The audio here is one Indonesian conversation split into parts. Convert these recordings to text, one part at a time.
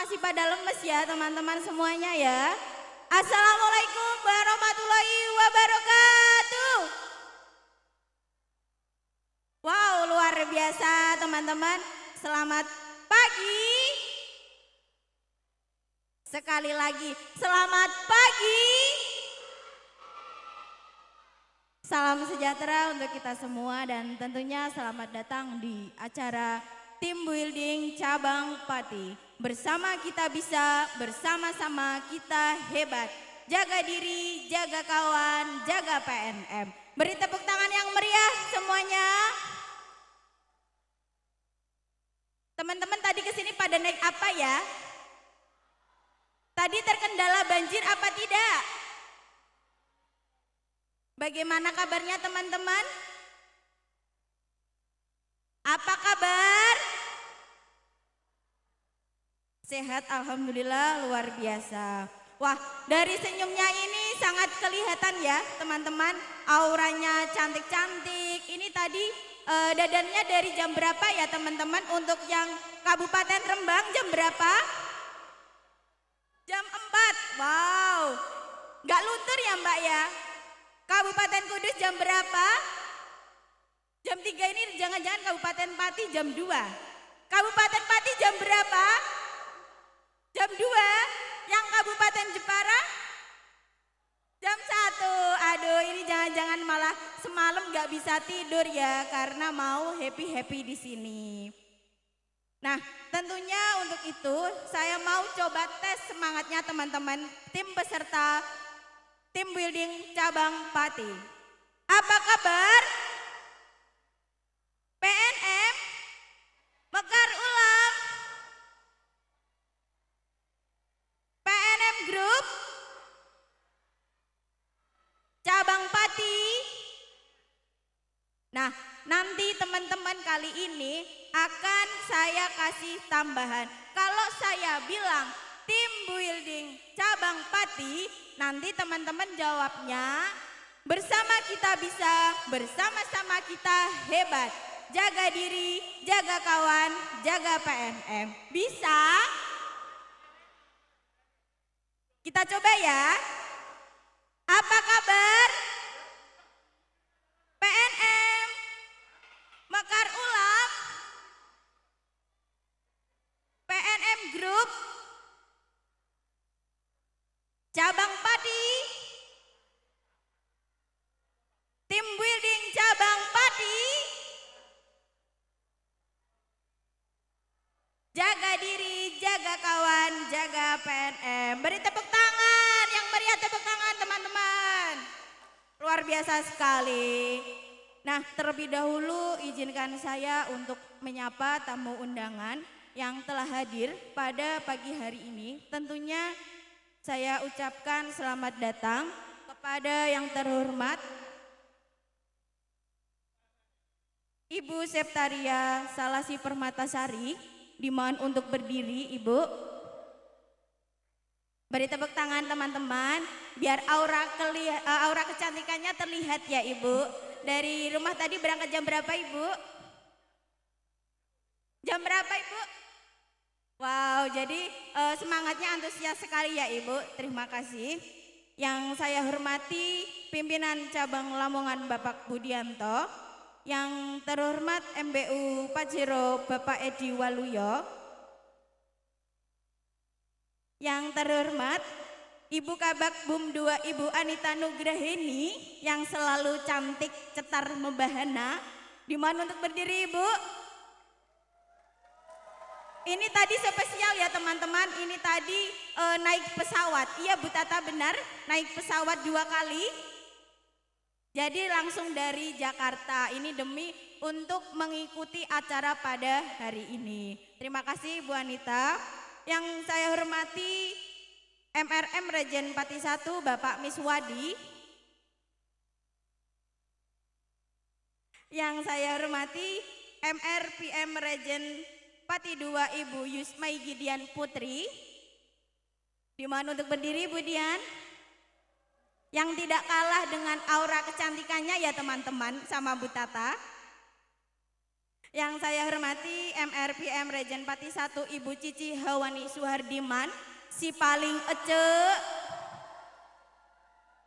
masih pada lemes ya teman-teman semuanya ya. Assalamualaikum warahmatullahi wabarakatuh. Wow, luar biasa teman-teman. Selamat pagi. Sekali lagi, selamat pagi. Salam sejahtera untuk kita semua dan tentunya selamat datang di acara Team Building Cabang Pati. Bersama kita bisa, bersama-sama kita hebat. Jaga diri, jaga kawan, jaga PNM. Beri tepuk tangan yang meriah semuanya. Teman-teman tadi kesini pada naik apa ya? Tadi terkendala banjir apa tidak? Bagaimana kabarnya teman-teman? Apa kabar? Sehat, alhamdulillah, luar biasa. Wah, dari senyumnya ini sangat kelihatan ya teman-teman. Auranya cantik-cantik. Ini tadi dadannya dari jam berapa ya teman-teman? Untuk yang Kabupaten Rembang jam berapa? Jam 4. Wow, gak luntur ya Mbak ya? Kabupaten Kudus jam berapa? Jam 3 ini jangan-jangan Kabupaten Pati jam 2. Kabupaten Pati jam berapa? Jam 2. Yang Kabupaten Jepara? Jam 1. Aduh, ini jangan-jangan malah semalam gak bisa tidur ya karena mau happy-happy di sini. Nah, tentunya untuk itu saya mau coba tes semangatnya teman-teman tim peserta Team Building Cabang Pati. Apa kabar? PNM Mekar Ulam, PNM Group, Cabang Pati. Nah, nanti teman-teman kali ini akan saya kasih tambahan. Kalau saya bilang Team Building Cabang Pati, nanti teman-teman jawabnya bersama kita bisa, bersama-sama kita hebat. Jaga diri, jaga kawan, jaga PNM. Bisa? Kita coba ya. Apa kabar? PNM Mekar Ulam, PNM Group, Cabang Pati, Team Building Cabang Pati. Jaga diri, jaga kawan, jaga PNM. Beri tepuk tangan, yang meriah tepuk tangan teman-teman. Luar biasa sekali. Nah, terlebih dahulu izinkan saya untuk menyapa tamu undangan yang telah hadir pada pagi hari ini. Tentunya saya ucapkan selamat datang kepada yang terhormat Ibu Septaria Salasi Permatasari. Dimohon untuk berdiri Ibu. Beri tepuk tangan teman-teman biar aura kecantikannya terlihat ya Ibu. Dari rumah tadi berangkat jam berapa Ibu? Jam berapa Ibu? Wow, jadi semangatnya antusias sekali ya Ibu. Terima kasih. Yang saya hormati pimpinan cabang Lamongan Bapak Budianto, yang terhormat MBU Pajero Bapak Edi Waluyo, yang terhormat Ibu Kabak Bum 2 Ibu Anita Nugraheni yang selalu cantik, cetar, membahana. Dimohon untuk berdiri Ibu. Ini tadi spesial ya teman-teman, ini tadi naik pesawat. Iya Bu Tata benar, naik pesawat 2 kali. Jadi langsung dari Jakarta, ini demi untuk mengikuti acara pada hari ini. Terima kasih Bu Anita. Yang saya hormati MRM Regen Pati 1 Bapak Miswadi. Yang saya hormati MRPM Regen Pati 2 Ibu Yusmai Gideon Putri. Dimohon untuk berdiri Bu Dian. Yang tidak kalah dengan aura kecantikannya ya teman-teman sama Bu Tata. Yang saya hormati MRPM Regen Pati 1 Ibu Cici Hawani Suhardiman, si paling ece.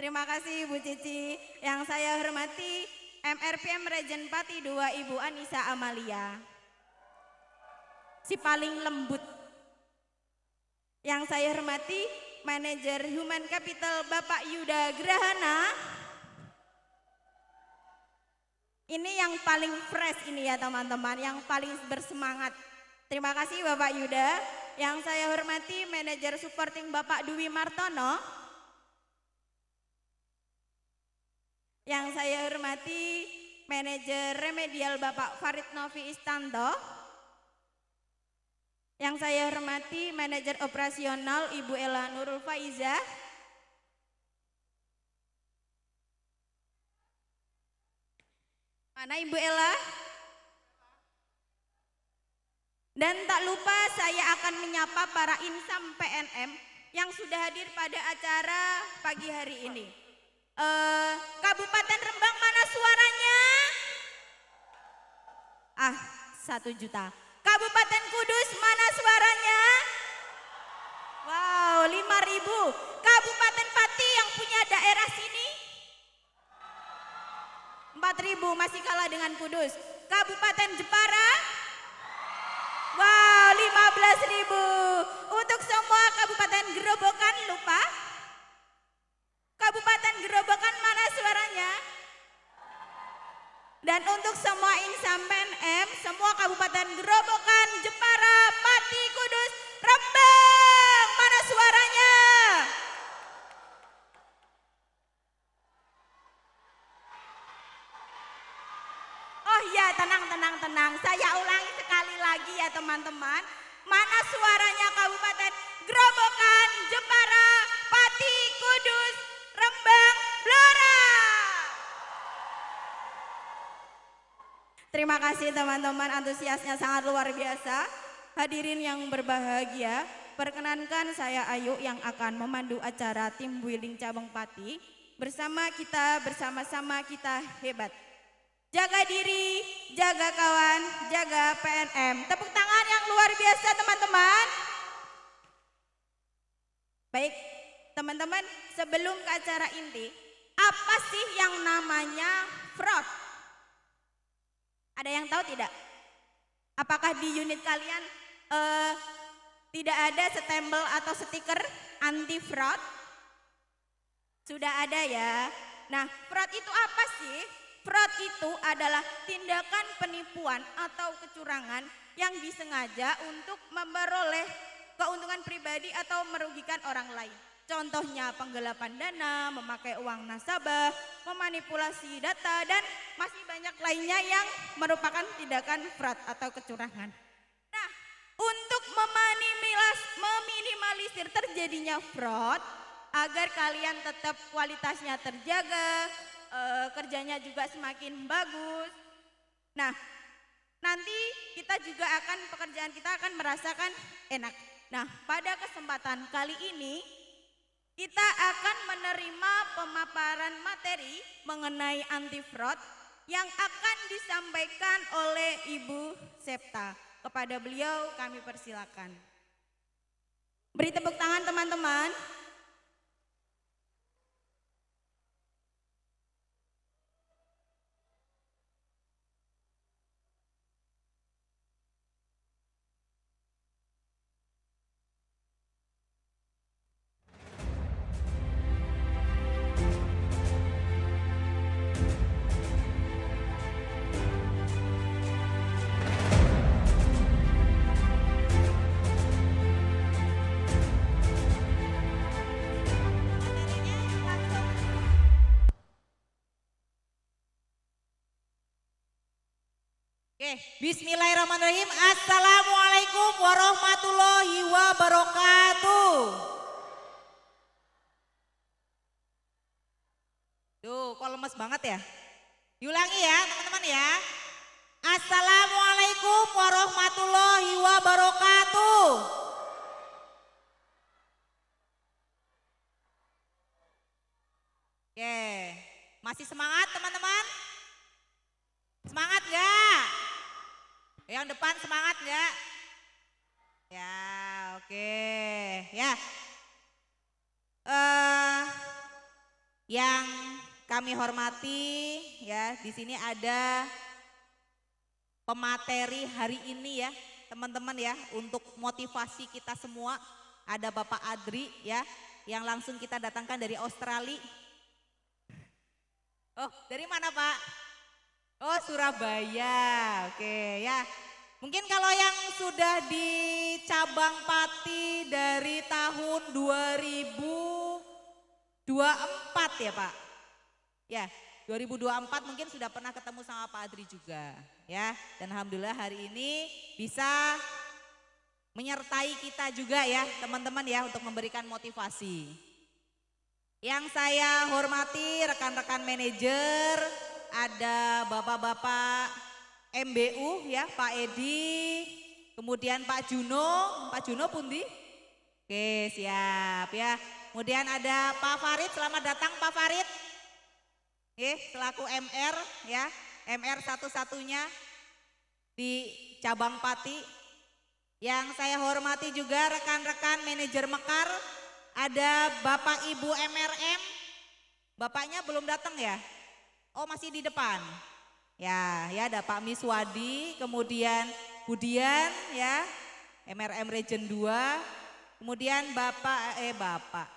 Terima kasih Ibu Cici. Yang saya hormati MRPM Regen Pati 2 Ibu Anissa Amalia, si paling lembut. Yang saya hormati Manajer Human Capital Bapak Yuda Grahana. Ini yang paling fresh ini ya teman-teman, yang paling bersemangat. Terima kasih Bapak Yuda. Yang saya hormati Manajer Supporting Bapak Dwi Martono. Yang saya hormati Manajer Remedial Bapak Farid Novi Istanto. Yang saya hormati Manajer Operasional Ibu Ella Nurul Faiza. Mana Ibu Ella? Dan tak lupa saya akan menyapa para insam PNM yang sudah hadir pada acara pagi hari ini. Kabupaten Rembang mana suaranya? 1 juta. Kabupaten Kudus mana suaranya? Wow, 5.000. Kabupaten Pati yang punya daerah sini? 4.000, masih kalah dengan Kudus. Kabupaten Jepara? Wow, 15.000. Untuk semua Kabupaten Gerobokan lupa? Kabupaten Gerobokan mana suaranya? Dan untuk semua insam PNM, semua Kabupaten Gerobokan, Jepara, Pati, Kudus, Rembang, mana suaranya? Oh ya, tenang. Saya ulangi sekali lagi ya teman-teman. Mana suaranya Kabupaten Gerobokan, Jepara, Pati, Kudus, Rembang, Blora. Terima kasih teman-teman, antusiasnya sangat luar biasa. Hadirin yang berbahagia, perkenankan saya Ayu yang akan memandu acara tim Building Cabang Pati. Bersama-sama kita hebat. Jaga diri, jaga kawan, jaga PNM. Tepuk tangan yang luar biasa teman-teman. Baik, teman-teman, sebelum ke acara inti, apa sih yang namanya fraud? Ada yang tahu tidak? Apakah di unit kalian tidak ada stempel atau stiker anti fraud? Sudah ada ya. Nah, fraud itu apa sih? Fraud itu adalah tindakan penipuan atau kecurangan yang disengaja untuk memperoleh keuntungan pribadi atau merugikan orang lain. Contohnya penggelapan dana, memakai uang nasabah, memanipulasi data, dan masih banyak lainnya yang merupakan tindakan fraud atau kecurangan. Nah, untuk meminimalisir terjadinya fraud, agar kalian tetap kualitasnya terjaga, kerjanya juga semakin bagus. Nah, nanti pekerjaan kita akan merasakan enak. Nah, pada kesempatan kali ini kita akan menerima pemaparan materi mengenai anti fraud yang akan disampaikan oleh Ibu Septa. Kepada beliau kami persilakan. Beri tepuk tangan teman-teman. Bismillahirrahmanirrahim. Assalamualaikum warahmatullahi wabarakatuh. Duh, kok lemes banget ya? Diulangi ya teman-teman ya. Assalamualaikum warahmatullahi wabarakatuh. Oke, masih semangat teman-teman? Semangat gak? Tahun depan semangat nggak? Ya, oke. Ya. Yang kami hormati ya, di sini ada pemateri hari ini ya, teman-teman ya, untuk motivasi kita semua. Ada Bapak Adri ya, yang langsung kita datangkan dari Australia. Oh, dari mana Pak? Oh, Surabaya. Oke ya. Mungkin kalau yang sudah di cabang Pati dari tahun 2024 ya Pak. Ya, 2024 mungkin sudah pernah ketemu sama Pak Adri juga ya. Dan alhamdulillah hari ini bisa menyertai kita juga ya teman-teman ya, untuk memberikan motivasi. Yang saya hormati rekan-rekan manajer, ada bapak-bapak MBU ya, Pak Edi, kemudian Pak Juno pundi? Oke, siap ya. Kemudian ada Pak Farid, selamat datang Pak Farid. Oke, selaku MR ya, MR satu-satunya di cabang Pati. Yang saya hormati juga rekan-rekan manajer Mekar, ada Bapak Ibu MRM. Bapaknya belum datang ya? Oh, masih di depan. Ya, ada Pak Miswadi, kemudian Budian ya, MRM Region 2. Kemudian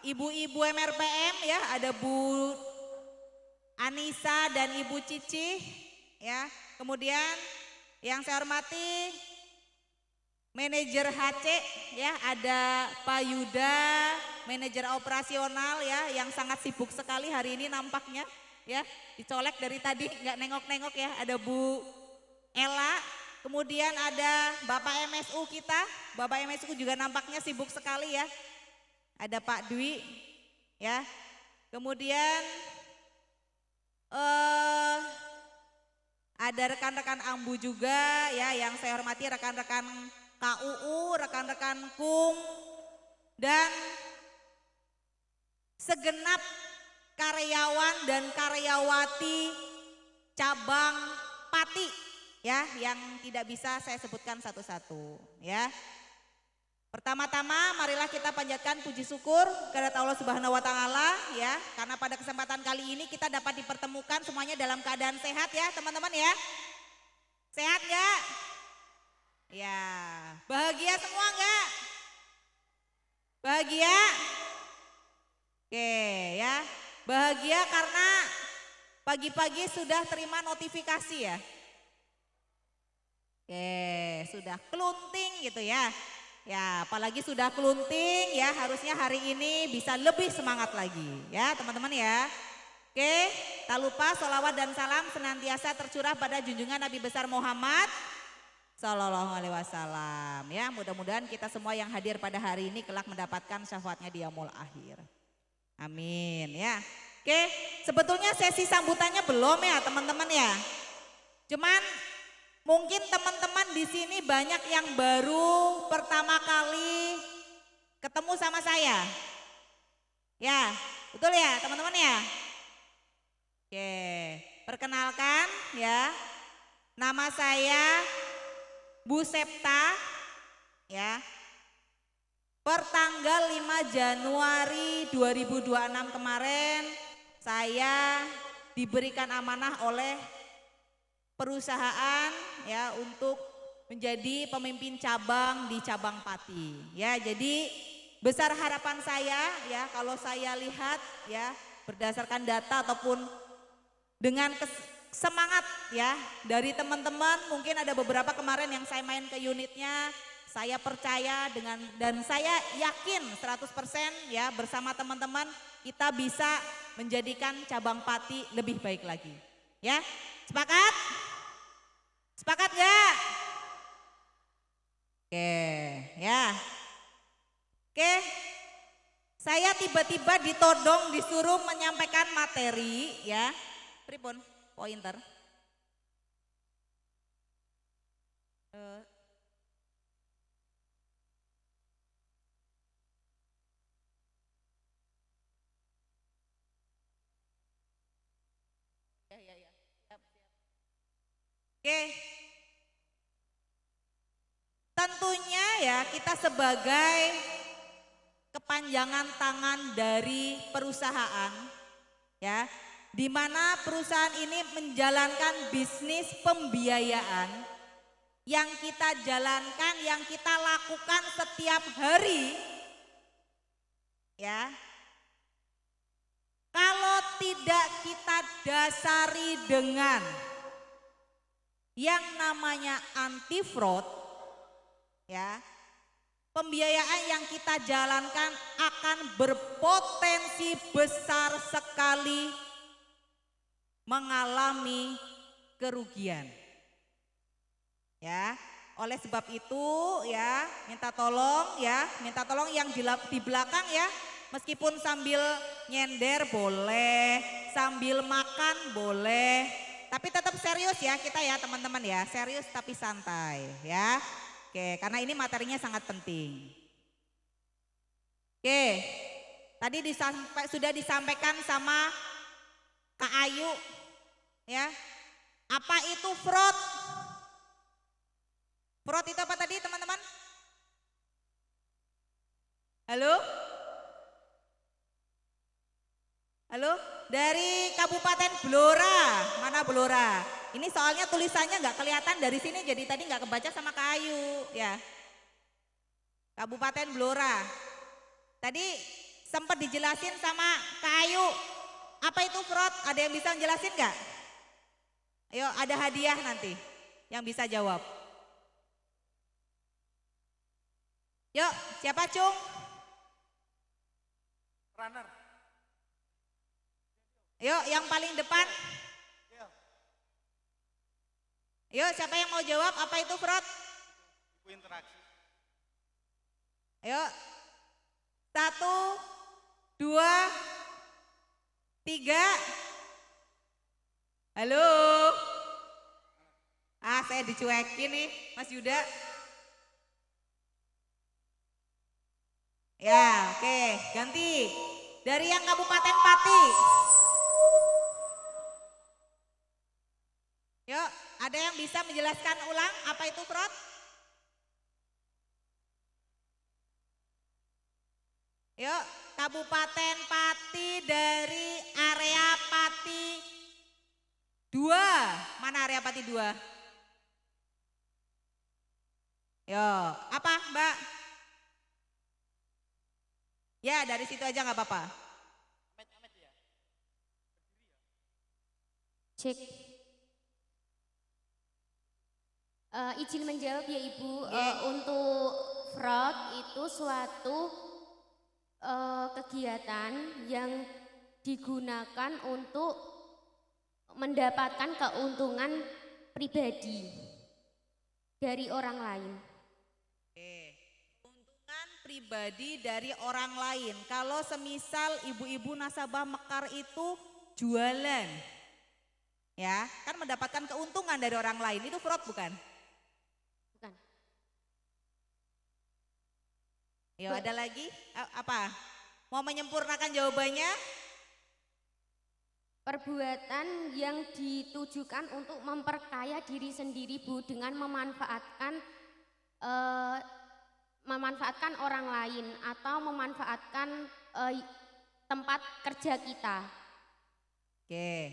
Ibu-ibu MRPM ya, ada Bu Anissa dan Ibu Cici ya. Kemudian yang saya hormati manajer HC ya, ada Pak Yuda, manajer operasional ya, yang sangat sibuk sekali hari ini nampaknya ya, dicolek dari tadi nggak nengok-nengok ya. Ada Bu Ella, kemudian ada Bapak MSU kita, Bapak MSU juga nampaknya sibuk sekali ya. Ada Pak Dwi ya. Kemudian ada rekan-rekan Ambu juga ya, yang saya hormati rekan-rekan KUU, rekan-rekan KUM, dan segenap karyawan dan karyawati cabang Pati ya, yang tidak bisa saya sebutkan satu-satu ya. Pertama-tama marilah kita panjatkan puji syukur kepada Allah Subhanahu wa taala ya, karena pada kesempatan kali ini kita dapat dipertemukan semuanya dalam keadaan sehat ya, teman-teman ya. Sehat enggak? Ya, bahagia semua enggak? Bahagia? Oke ya, bahagia karena pagi-pagi sudah terima notifikasi ya. Oke, sudah kelunting gitu ya. Ya, apalagi sudah kelunting ya, harusnya hari ini bisa lebih semangat lagi ya teman-teman ya. Oke, tak lupa sholawat dan salam senantiasa tercurah pada junjungan Nabi besar Muhammad Sallallahu Alaihi Wasallam ya. Mudah-mudahan kita semua yang hadir pada hari ini kelak mendapatkan syafaatnya di yaumul akhir. Amin ya. Oke, sebetulnya sesi sambutannya belum ya teman-teman ya. Cuman mungkin teman-teman di sini banyak yang baru pertama kali ketemu sama saya. Ya, betul ya teman-teman ya. Oke, perkenalkan ya. Nama saya Bu Septa ya. Per tanggal 5 Januari 2026 kemarin saya diberikan amanah oleh perusahaan ya untuk menjadi pemimpin cabang di cabang Pati. Ya, jadi besar harapan saya ya, kalau saya lihat ya berdasarkan data ataupun dengan semangat ya dari teman-teman, mungkin ada beberapa kemarin yang saya main ke unitnya, saya percaya dan saya yakin 100% ya bersama teman-teman kita bisa menjadikan cabang Pati lebih baik lagi. Ya, sepakat? Sepakat gak? Oke, ya. Oke, saya tiba-tiba ditodong disuruh menyampaikan materi ya. Pripun, pointer. Ya. Siap. Oke. tentunya ya kita sebagai kepanjangan tangan dari perusahaan ya, di mana perusahaan ini menjalankan bisnis pembiayaan yang kita jalankan, yang kita lakukan setiap hari ya. Kalau tidak kita dasari dengan yang namanya anti fraud ya, pembiayaan yang kita jalankan akan berpotensi besar sekali mengalami kerugian. Ya, oleh sebab itu ya, minta tolong yang di belakang ya, meskipun sambil nyender boleh, sambil makan boleh, tapi tetap serius ya kita ya teman-teman ya, serius tapi santai ya. Oke, karena ini materinya sangat penting. Oke, tadi sudah disampaikan sama Kak Ayu ya, apa itu fraud? Fraud itu apa tadi teman-teman? Halo? Halo? Dari Kabupaten Blora, mana Blora? Ini soalnya tulisannya nggak kelihatan dari sini, jadi tadi nggak kebaca sama Kak Ayu ya. Kabupaten Blora. Tadi sempat dijelasin sama Kak Ayu, apa itu fraud? Ada yang bisa menjelasin nggak? Ayo, ada hadiah nanti yang bisa jawab. Yuk, siapa Cung? Runner. Yuk, yang paling depan. Yuk, siapa yang mau jawab apa itu fraud? Ibu interaksi. Ayo, 1, 2, 3. Halo. Saya dicuekin nih, Mas Yuda. Ya, oke, ganti. Dari yang Kabupaten Pati. Yuk, ada yang bisa menjelaskan ulang apa itu fraud? Yuk, Kabupaten Pati dari area Pati 2. Mana area Pati 2? Yuk, apa Mbak? Ya, dari situ aja nggak apa-apa. Cek. Izin menjawab ya Ibu, untuk fraud itu suatu kegiatan yang digunakan untuk mendapatkan keuntungan pribadi dari orang lain. Keuntungan pribadi dari orang lain. Kalau semisal ibu-ibu nasabah Mekar itu jualan, ya kan mendapatkan keuntungan dari orang lain, itu fraud bukan? Bukan. Yo, ada lagi? Apa? Mau menyempurnakan jawabannya? Perbuatan yang ditujukan untuk memperkaya diri sendiri Bu, dengan memanfaatkan orang lain atau memanfaatkan tempat kerja kita. Oke,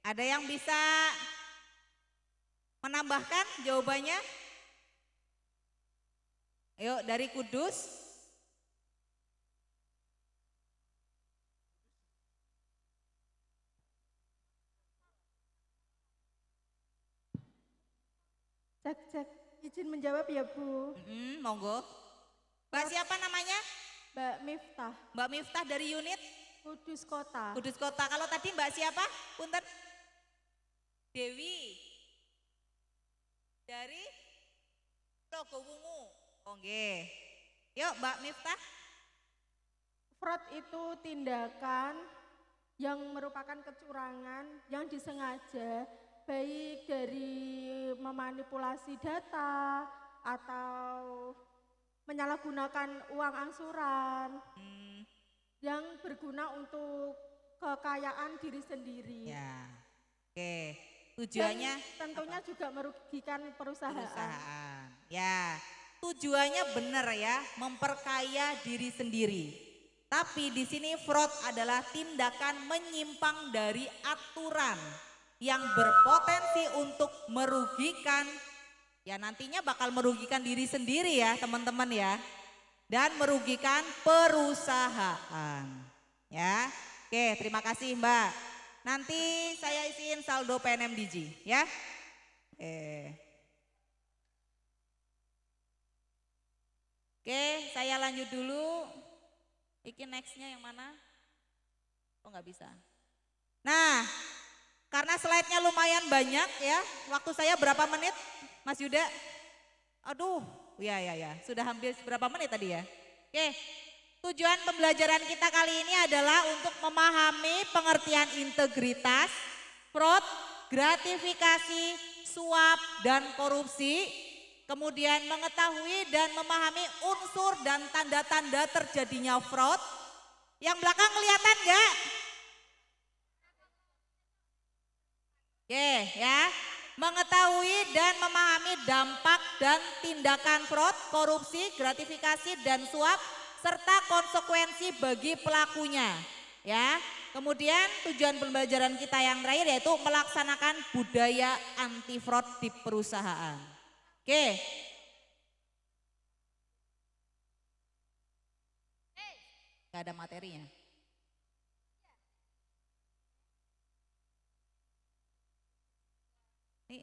ada yang bisa menambahkan jawabannya? Ayo, dari Kudus. Cek, izin menjawab ya Bu. Monggo. Mbak siapa namanya? Mbak Miftah, Mbak Miftah dari unit Kudus Kota. Kudus Kota. Kalau tadi Mbak siapa? Punten. Dewi. Dari Logowungu. Oke. Yuk Mbak Miftah. Fraud itu tindakan yang merupakan kecurangan yang disengaja, baik dari memanipulasi data atau menyalahgunakan uang angsuran yang berguna untuk kekayaan diri sendiri. Ya. Oke. Tujuannya Dan tentunya juga merugikan perusahaan. Ya. tujuannya benar ya, memperkaya diri sendiri. Tapi di sini fraud adalah tindakan menyimpang dari aturan yang berpotensi untuk merugikan, ya nantinya bakal merugikan diri sendiri ya teman-teman ya. Dan merugikan perusahaan. Ya. Oke, terima kasih Mbak. Nanti saya isiin saldo PNMDG ya. Oke, saya lanjut dulu. Iki nextnya yang mana? Oh nggak bisa. Nah, karena slide-nya lumayan banyak ya. Waktu saya berapa menit, Mas Yuda? Aduh, ya. Sudah hampir berapa menit tadi ya? Oke, tujuan pembelajaran kita kali ini adalah untuk memahami pengertian integritas, fraud, gratifikasi, suap, dan korupsi. Kemudian mengetahui dan memahami unsur dan tanda-tanda terjadinya fraud. Yang belakang kelihatan enggak? Oke ya. Mengetahui dan memahami dampak dan tindakan fraud, korupsi, gratifikasi, dan suap serta konsekuensi bagi pelakunya. Ya, kemudian tujuan pembelajaran kita yang terakhir yaitu melaksanakan budaya anti fraud di perusahaan. Oke. Gak ada materinya. Nih.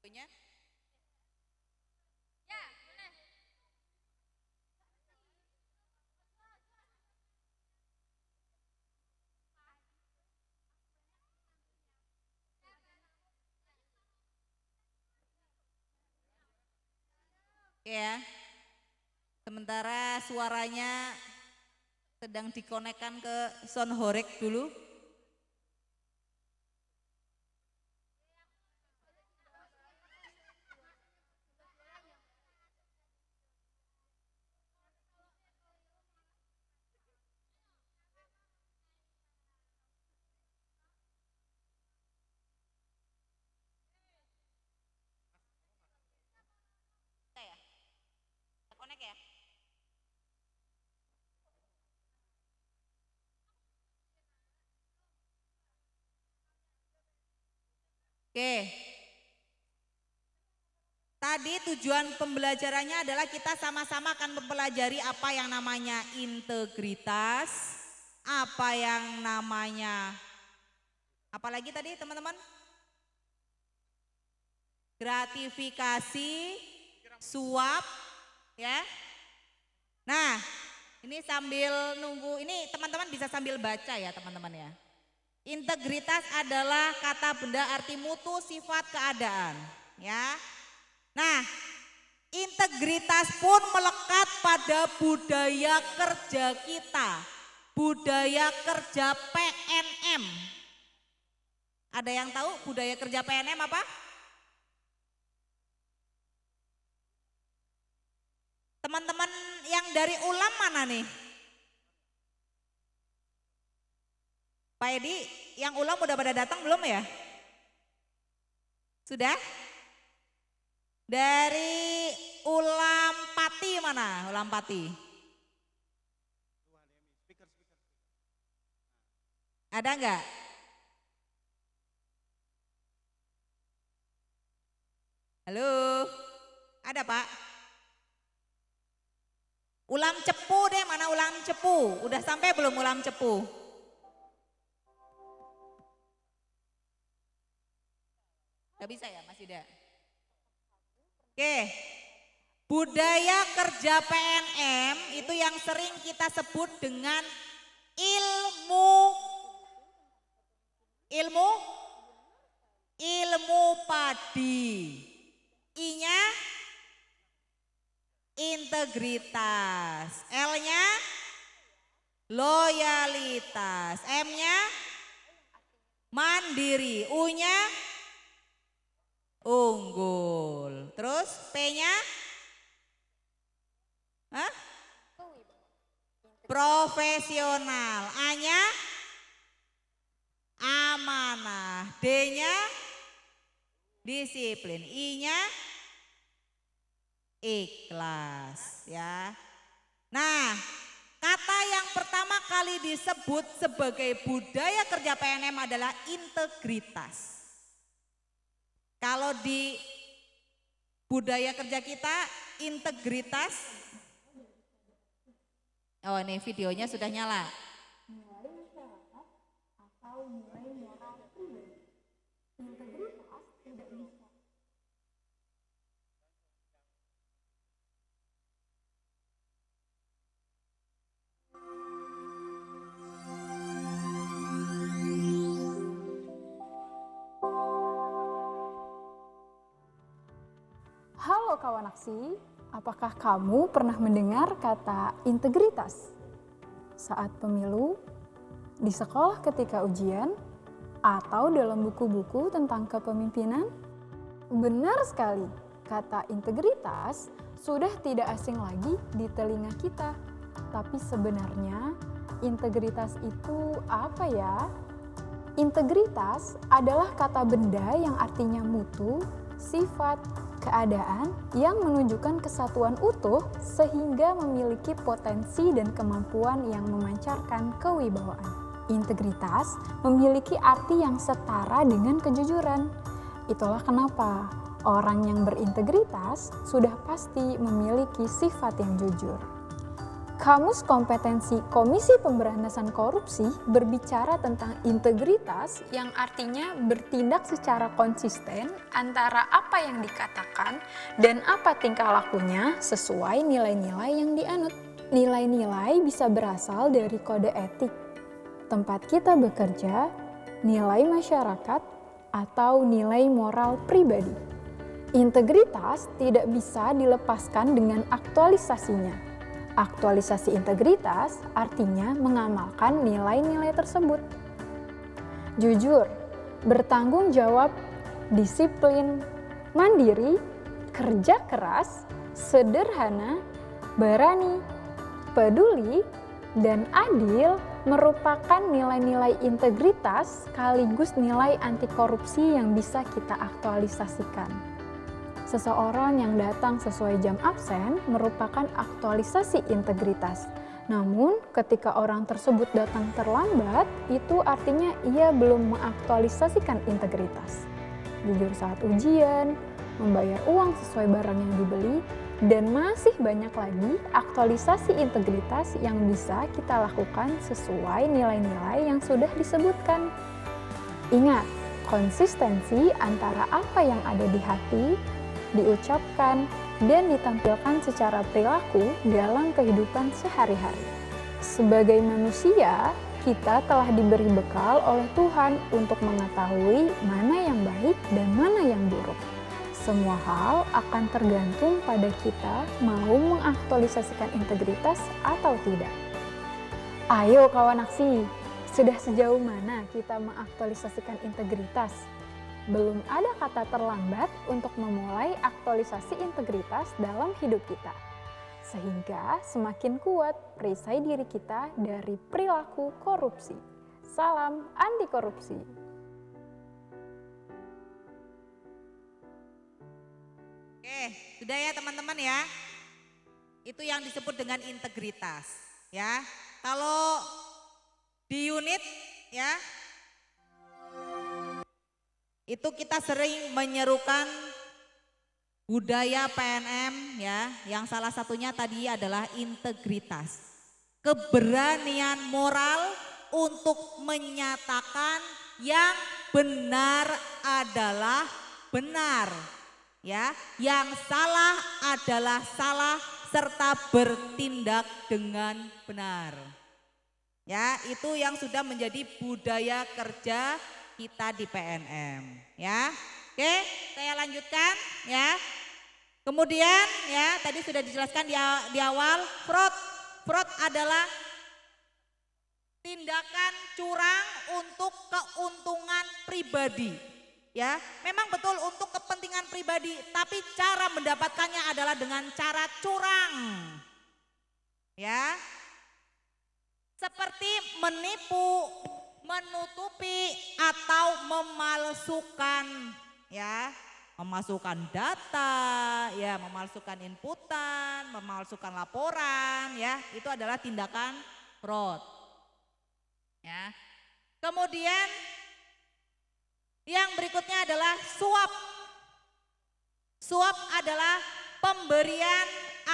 Punya? Ya, boleh. Oke ya. Sementara suaranya sedang dikonekkan ke sound horek dulu. Konek ya? Oke. Tadi tujuan pembelajarannya adalah kita sama-sama akan mempelajari apa yang namanya integritas, apa yang namanya, apalagi tadi teman-teman? Gratifikasi, suap, ya. Nah, ini sambil nunggu, ini teman-teman bisa sambil baca ya teman-teman ya. Integritas adalah kata benda arti mutu, sifat, keadaan, ya. Nah, integritas pun melekat pada budaya kerja kita, budaya kerja PNM. Ada yang tahu budaya kerja PNM apa? Teman-teman yang dari ULAM mana nih? Pak Edi, yang ULAM udah pada datang belum ya? Sudah? Dari ULAM Pati mana? ULAM Pati. Ada enggak? Halo? Ada Pak? Ulam Cepu deh, mana Ulam Cepu? Udah sampai belum Ulam Cepu? Gak bisa ya Mas Yuda? Oke, budaya kerja PNM itu yang sering kita sebut dengan ilmu padi. I-nya integritas, L-nya loyalitas, M-nya mandiri, U-nya unggul. Terus P-nya profesional, A-nya disiplin. I-nya ikhlas ya. Nah, kata yang pertama kali disebut sebagai budaya kerja PNM adalah integritas. Kalau di budaya kerja kita integritas, oh ini videonya sudah nyala. Halo kawan aksi, apakah kamu pernah mendengar kata integritas? Saat pemilu, di sekolah ketika ujian, atau dalam buku-buku tentang kepemimpinan? Benar sekali, kata integritas sudah tidak asing lagi di telinga kita. Tapi sebenarnya, integritas itu apa ya? Integritas adalah kata benda yang artinya mutu, sifat, keadaan yang menunjukkan kesatuan utuh sehingga memiliki potensi dan kemampuan yang memancarkan kewibawaan. Integritas memiliki arti yang setara dengan kejujuran. Itulah kenapa orang yang berintegritas sudah pasti memiliki sifat yang jujur. Kamus Kompetensi Komisi Pemberantasan Korupsi berbicara tentang integritas yang artinya bertindak secara konsisten antara apa yang dikatakan dan apa tingkah lakunya sesuai nilai-nilai yang dianut. Nilai-nilai bisa berasal dari kode etik, tempat kita bekerja, nilai masyarakat, atau nilai moral pribadi. Integritas tidak bisa dilepaskan dengan aktualisasinya. Aktualisasi integritas artinya mengamalkan nilai-nilai tersebut. Jujur, bertanggung jawab, disiplin, mandiri, kerja keras, sederhana, berani, peduli, dan adil merupakan nilai-nilai integritas sekaligus nilai anti korupsi yang bisa kita aktualisasikan. Seseorang yang datang sesuai jam absen merupakan aktualisasi integritas. Namun, ketika orang tersebut datang terlambat, itu artinya ia belum mengaktualisasikan integritas. Jujur saat ujian, membayar uang sesuai barang yang dibeli, dan masih banyak lagi aktualisasi integritas yang bisa kita lakukan sesuai nilai-nilai yang sudah disebutkan. Ingat, konsistensi antara apa yang ada di hati, diucapkan, dan ditampilkan secara perilaku dalam kehidupan sehari-hari. Sebagai manusia, kita telah diberi bekal oleh Tuhan untuk mengetahui mana yang baik dan mana yang buruk. Semua hal akan tergantung pada kita mau mengaktualisasikan integritas atau tidak. Ayo kawan aksi, sudah sejauh mana kita mengaktualisasikan integritas? Belum ada kata terlambat untuk memulai aktualisasi integritas dalam hidup kita. Sehingga semakin kuat perisai diri kita dari perilaku korupsi. Salam anti korupsi. Oke, sudah ya teman-teman ya. Itu yang disebut dengan integritas, ya. Kalau di unit ya, itu kita sering menyerukan budaya PNM ya, yang salah satunya tadi adalah integritas. Keberanian moral untuk menyatakan yang benar adalah benar. Ya, yang salah adalah salah serta bertindak dengan benar. Ya, itu yang sudah menjadi budaya kerja kita di PNM, ya. Oke, saya lanjutkan ya. Kemudian ya, tadi sudah dijelaskan di awal, fraud adalah tindakan curang untuk keuntungan pribadi. Ya, memang betul untuk kepentingan pribadi, tapi cara mendapatkannya adalah dengan cara curang. Ya. Seperti menipu, menutupi atau memalsukan, ya. memasukkan data, ya, memalsukan inputan, memalsukan laporan, ya, itu adalah tindakan fraud. Ya. Kemudian yang berikutnya adalah suap. Suap adalah pemberian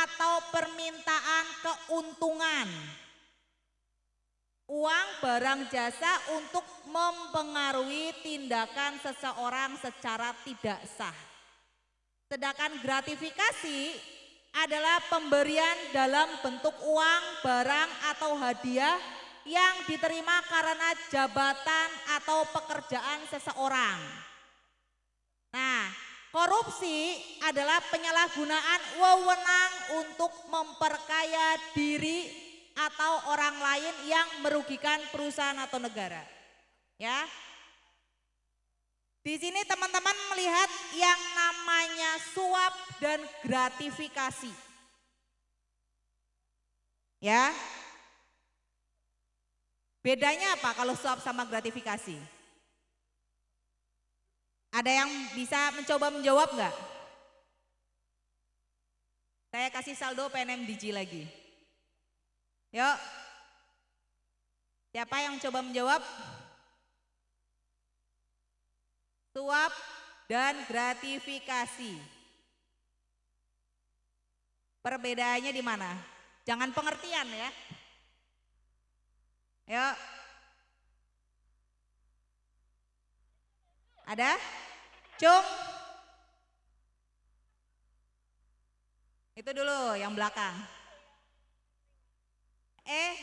atau permintaan keuntungan. Uang, barang, jasa untuk mempengaruhi tindakan seseorang secara tidak sah. Sedangkan gratifikasi adalah pemberian dalam bentuk uang, barang, atau hadiah yang diterima karena jabatan atau pekerjaan seseorang. Nah, korupsi adalah penyalahgunaan wewenang untuk memperkaya diri atau orang lain yang merugikan perusahaan atau negara. Ya. Di sini teman-teman melihat yang namanya suap dan gratifikasi. Ya. Bedanya apa kalau suap sama gratifikasi? Ada yang bisa mencoba menjawab enggak? Saya kasih saldo PNM Digi lagi. Yuk. Siapa yang coba menjawab? Suap dan gratifikasi. Perbedaannya di mana? Jangan pengertian ya. Yuk. Ada? Cung. Itu dulu yang belakang.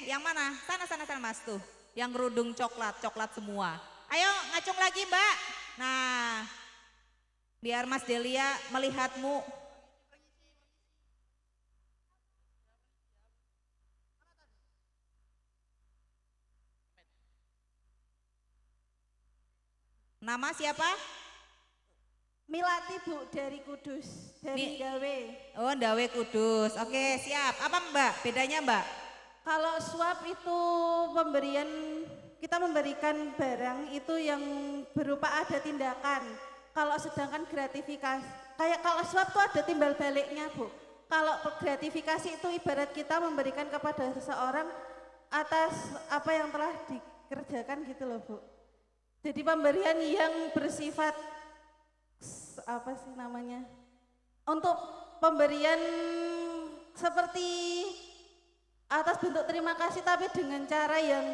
Yang mana? Sana Mas tuh. Yang kerudung coklat semua. Ayo ngacung lagi Mbak. Nah, biar Mas Delia melihatmu. Nama siapa? Milati Bu dari Kudus, dari Dawe. Oh, Dawe Kudus. Oke, siap. Apa Mbak? Bedanya Mbak? Kalau suap itu pemberian, kita memberikan barang itu yang berupa ada tindakan. Kalau sedangkan gratifikasi, kayak kalau suap tuh ada timbal baliknya Bu. Kalau gratifikasi itu ibarat kita memberikan kepada seseorang atas apa yang telah dikerjakan gitu loh Bu. Jadi pemberian yang bersifat apa sih namanya? Untuk pemberian seperti atas bentuk terima kasih tapi dengan cara yang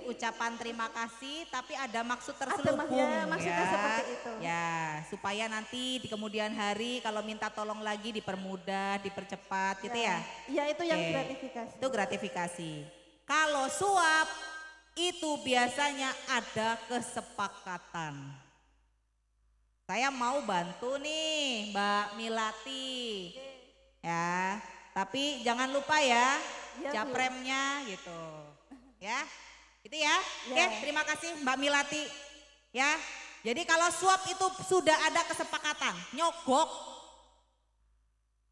ucapan terima kasih tapi ada maksud terselubung. Maksudnya seperti itu. Ya, supaya nanti di kemudian hari kalau minta tolong lagi dipermudah, dipercepat gitu ya. Iya, itu yang gratifikasi. Itu gratifikasi. Kalau suap itu biasanya ada kesepakatan. Saya mau bantu nih Mbak Milati. Ya, tapi jangan lupa ya, japremnya gitu. Ya. Gitu ya. Oke, terima kasih Mbak Milati. Ya. Jadi kalau suap itu sudah ada kesepakatan, nyogok.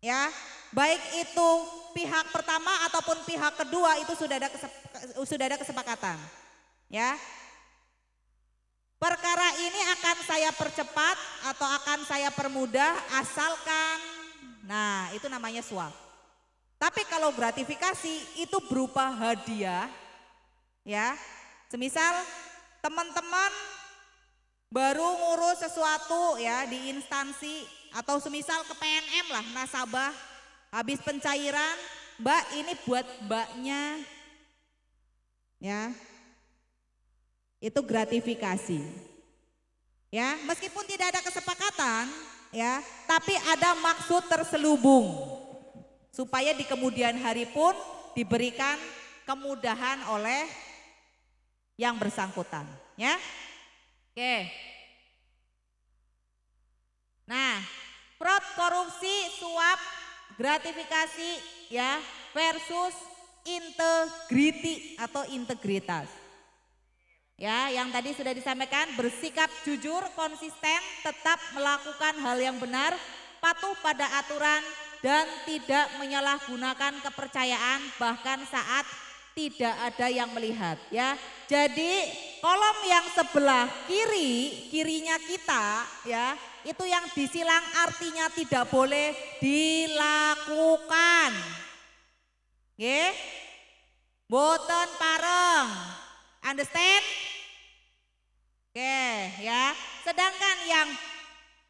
Ya, baik itu pihak pertama ataupun pihak kedua itu sudah ada kesepakatan. Ya. Perkara ini akan saya percepat atau akan saya permudah asalkan, nah itu namanya suap. Tapi kalau gratifikasi itu berupa hadiah, ya. Semisal teman-teman baru ngurus sesuatu ya di instansi atau semisal ke PNM lah nasabah, habis pencairan, Mbak ini buat mbaknya, ya. Itu gratifikasi. Ya, meskipun tidak ada kesepakatan, ya, tapi ada maksud terselubung. Supaya di kemudian hari pun diberikan kemudahan oleh yang bersangkutan, ya. Oke. Nah, fraud, korupsi, suap, gratifikasi, ya, versus integriti atau integritas. Ya, yang tadi sudah disampaikan, bersikap jujur, konsisten, tetap melakukan hal yang benar, patuh pada aturan dan tidak menyalahgunakan kepercayaan bahkan saat tidak ada yang melihat, ya. Jadi kolom yang sebelah kirinya kita ya, itu yang disilang artinya tidak boleh dilakukan. Nggih? Boten pareng. Understand? Oke, ya. Sedangkan yang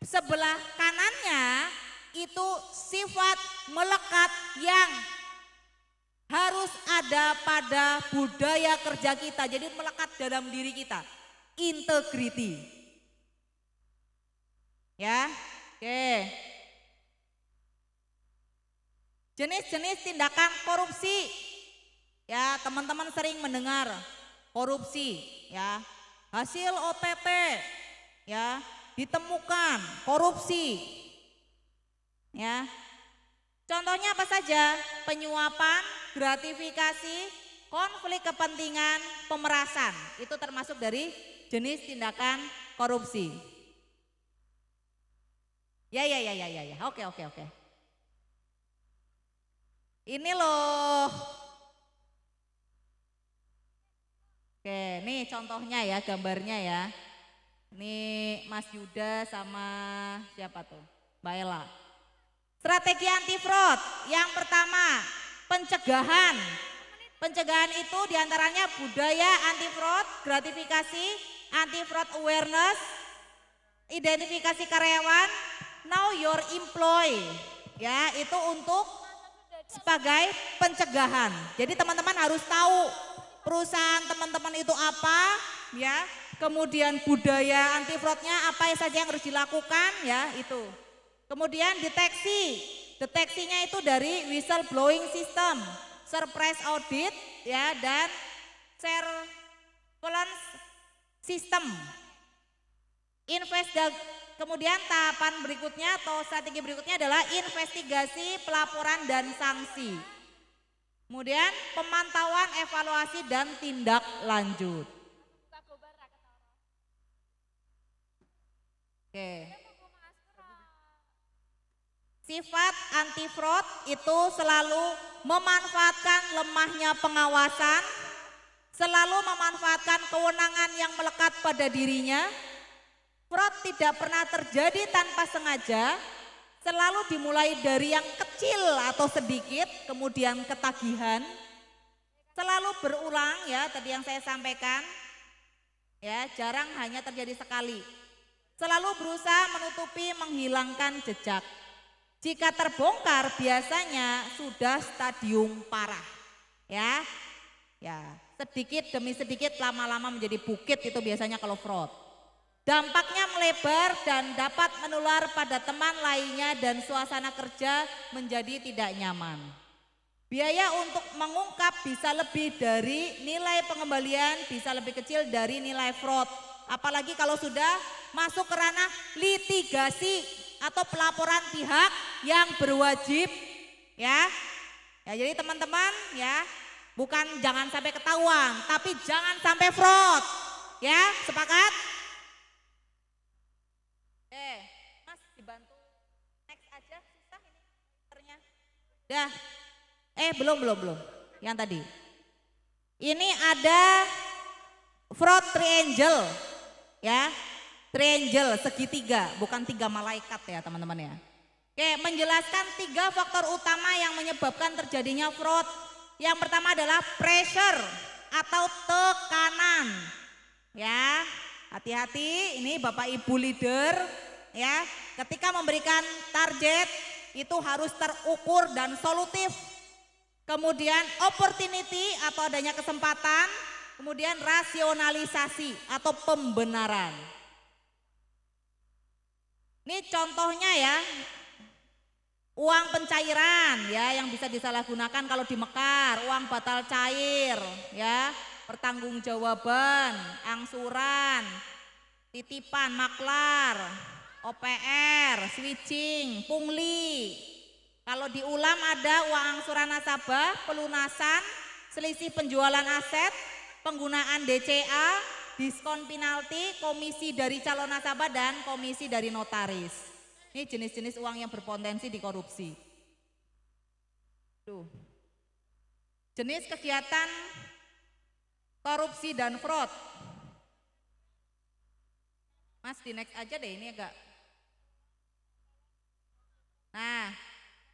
sebelah kanannya itu sifat melekat yang harus ada pada budaya kerja kita. Jadi melekat dalam diri kita. Integrity. Ya. Oke. Jenis-jenis tindakan korupsi. Ya, teman-teman sering mendengar korupsi, ya. Hasil OTT, ya, ditemukan korupsi. Ya. Contohnya apa saja? Penyuapan, gratifikasi, konflik kepentingan, pemerasan. Itu termasuk dari jenis tindakan korupsi. Ya. Oke. Ini loh. Oke, nih contohnya ya, gambarnya ya. Ini Mas Yuda sama siapa tuh? Mbak Ella. Strategi anti fraud. Yang pertama, pencegahan. Pencegahan itu diantaranya budaya anti fraud, gratifikasi, anti fraud awareness, identifikasi karyawan, know your employee. Ya, itu untuk sebagai pencegahan. Jadi teman-teman harus tahu perusahaan teman-teman itu apa, ya. Kemudian budaya anti fraudnya apa saja yang harus dilakukan, ya itu. Kemudian deteksinya itu dari whistleblowing system, surprise audit, ya, dan surveillance system. Kemudian tahapan berikutnya atau strategi berikutnya adalah investigasi, pelaporan dan sanksi. Kemudian pemantauan, evaluasi dan tindak lanjut. Oke. Sifat anti fraud itu selalu memanfaatkan lemahnya pengawasan, selalu memanfaatkan kewenangan yang melekat pada dirinya. Fraud tidak pernah terjadi tanpa sengaja, selalu dimulai dari yang kecil atau sedikit, kemudian ketagihan. Selalu berulang ya, tadi yang saya sampaikan. Ya, jarang hanya terjadi sekali. Selalu berusaha menutupi, menghilangkan jejak. Jika terbongkar biasanya sudah stadium parah. Ya. Sedikit demi sedikit lama-lama menjadi bukit itu biasanya kalau fraud. Dampaknya melebar dan dapat menular pada teman lainnya dan suasana kerja menjadi tidak nyaman. Biaya untuk mengungkap bisa lebih dari nilai pengembalian, bisa lebih kecil dari nilai fraud. Apalagi kalau sudah masuk ke ranah litigasi atau pelaporan pihak yang berwajib, ya. Ya, jadi teman-teman ya, bukan jangan sampai ketahuan, tapi jangan sampai fraud. Ya, sepakat? Mas dibantu next aja, susah ini ternyata. Dah. Belum. Yang tadi. Ini ada fraud triangle. Ya. Triangle segitiga, bukan 3 malaikat ya teman-teman ya. Oke, menjelaskan 3 faktor utama yang menyebabkan terjadinya fraud. Yang pertama adalah pressure atau tekanan. Ya, hati-hati ini Bapak Ibu leader ya, ketika memberikan target itu harus terukur dan solutif. Kemudian opportunity atau adanya kesempatan, kemudian rasionalisasi atau pembenaran. Ini contohnya ya, uang pencairan ya yang bisa disalahgunakan kalau dimekar, uang batal cair ya, pertanggungjawaban, angsuran, titipan, maklar, OPR, switching, pungli. Kalau di ulam ada uang angsuran nasabah, pelunasan, selisih penjualan aset, penggunaan DCA, diskon penalti, komisi dari calon nasabah dan komisi dari notaris. Ini jenis-jenis uang yang berpotensi dikorupsi. Tuh. Jenis kegiatan korupsi dan fraud. Mas di next aja deh ini agak. Nah,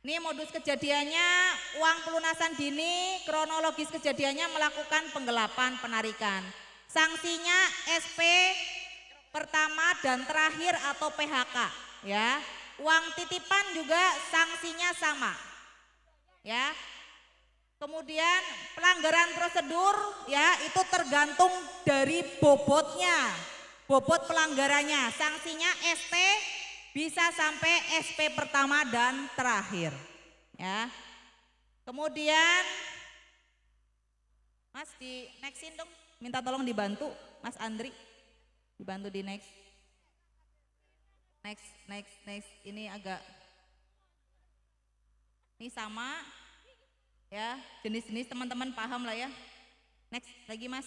ini modus kejadiannya uang pelunasan dini, kronologis kejadiannya melakukan penggelapan penarikan. Sanksinya SP pertama dan terakhir atau PHK ya. Uang titipan juga sanksinya sama. Ya. Kemudian pelanggaran prosedur ya itu tergantung dari bobotnya. Bobot pelanggarannya, sanksinya ST bisa sampai SP pertama dan terakhir. Ya. Kemudian Mas di nextin dong, minta tolong dibantu Mas Andri. Dibantu di next. Next. Ini agak ini sama ya, jenis-jenis teman-teman paham lah ya. Next lagi Mas.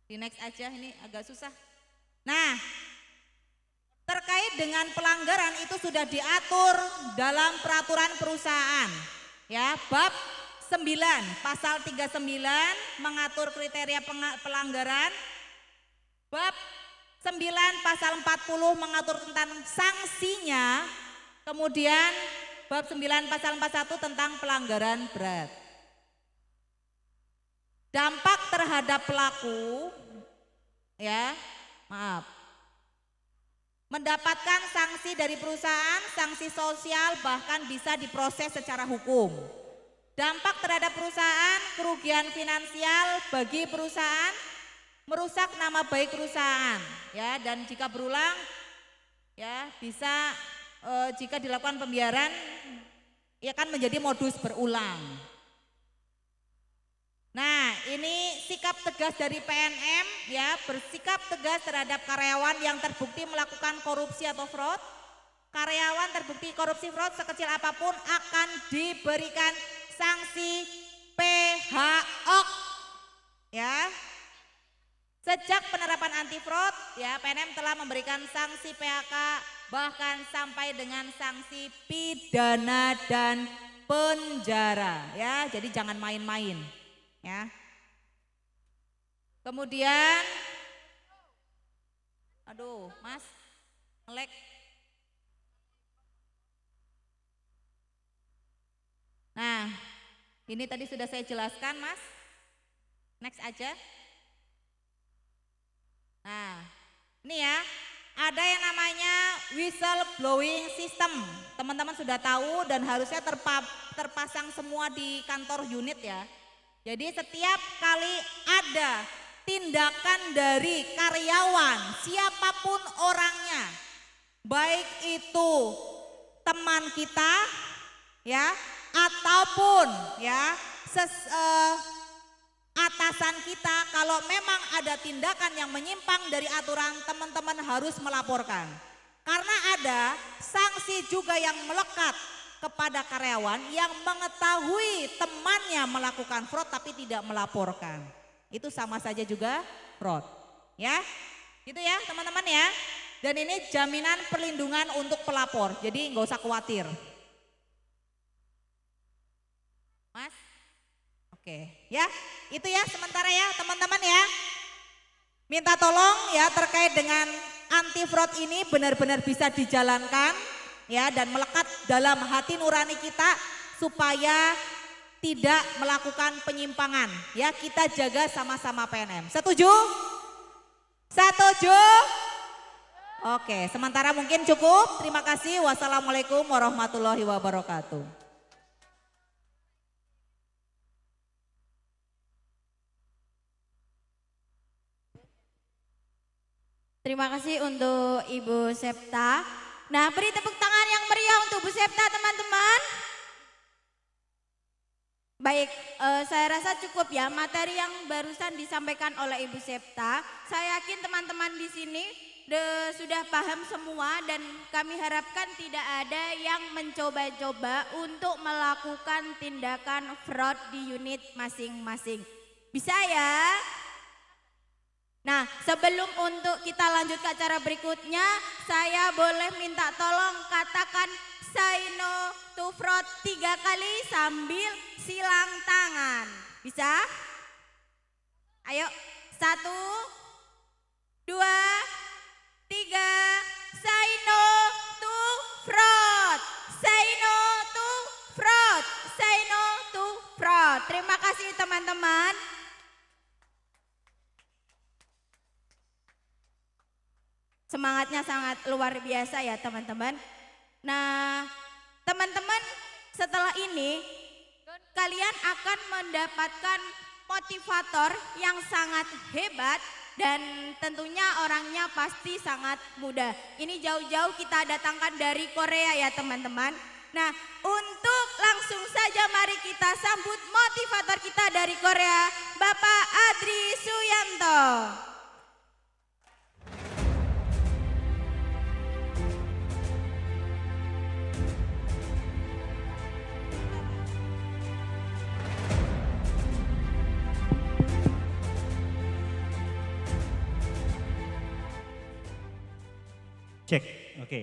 Di next aja, ini agak susah. Nah, terkait dengan pelanggaran itu sudah diatur dalam peraturan perusahaan. Ya, bab 9 pasal 39 mengatur kriteria pelanggaran. Bab 9 pasal 40 mengatur tentang sanksinya. Kemudian bab 9 pasal 41 tentang pelanggaran berat. Dampak terhadap pelaku ya, maaf. Mendapatkan sanksi dari perusahaan, sanksi sosial bahkan bisa diproses secara hukum. Dampak terhadap perusahaan, kerugian finansial bagi perusahaan, merusak nama baik perusahaan ya, dan jika berulang ya bisa jika dilakukan pembiaran ya kan menjadi modus berulang. Nah, ini sikap tegas dari PNM ya, bersikap tegas terhadap karyawan yang terbukti melakukan korupsi atau fraud. Karyawan terbukti korupsi fraud sekecil apapun akan diberikan sanksi PHO ya. Sejak penerapan anti fraud ya, PNM telah memberikan sanksi PHK bahkan sampai dengan sanksi pidana dan penjara ya. Jadi jangan main-main. Ya. Kemudian aduh, Mas melek. Nah, ini tadi sudah saya jelaskan, Mas. Next aja. Nah, ini ya, ada yang namanya whistle blowing system. Teman-teman sudah tahu dan harusnya terpasang semua di kantor unit ya. Jadi setiap kali ada tindakan dari karyawan, siapapun orangnya, baik itu teman kita ya ataupun ya atasan kita, kalau memang ada tindakan yang menyimpang dari aturan, teman-teman harus melaporkan. Karena ada sanksi juga yang melekat kepada karyawan yang mengetahui temannya melakukan fraud tapi tidak melaporkan. Itu sama saja juga fraud. Ya, gitu ya teman-teman ya. Dan ini jaminan perlindungan untuk pelapor, jadi nggak usah khawatir. Mas, oke ya, itu ya sementara ya teman-teman ya. Minta tolong ya terkait dengan anti fraud ini benar-benar bisa dijalankan ya, dan melekat dalam hati nurani kita supaya tidak melakukan penyimpangan ya. Kita jaga sama-sama PNM. Setuju? Setuju? Oke, sementara mungkin cukup. Terima kasih. Wassalamualaikum warahmatullahi wabarakatuh. Terima kasih untuk Ibu Septa. Nah, beri tepuk tangan yang meriah untuk Bu Septa, teman-teman. Baik, saya rasa cukup ya materi yang barusan disampaikan oleh Ibu Septa. Saya yakin teman-teman di sini sudah paham semua dan kami harapkan tidak ada yang mencoba-coba untuk melakukan tindakan fraud di unit masing-masing. Bisa ya? Nah, sebelum untuk kita lanjut ke acara berikutnya, saya boleh minta tolong katakan say no to fraud 3 kali sambil silang tangan. Bisa? Ayo, 1, 2, 3. Say no to fraud. Say no to fraud. Say no to fraud. Terima kasih teman-teman. Semangatnya sangat luar biasa ya teman-teman. Nah, teman-teman setelah ini kalian akan mendapatkan motivator yang sangat hebat dan tentunya orangnya pasti sangat muda. Ini jauh-jauh kita datangkan dari Korea ya teman-teman. Nah, untuk langsung saja mari kita sambut motivator kita dari Korea, Bapak Adri Suyanto. Cek, oke.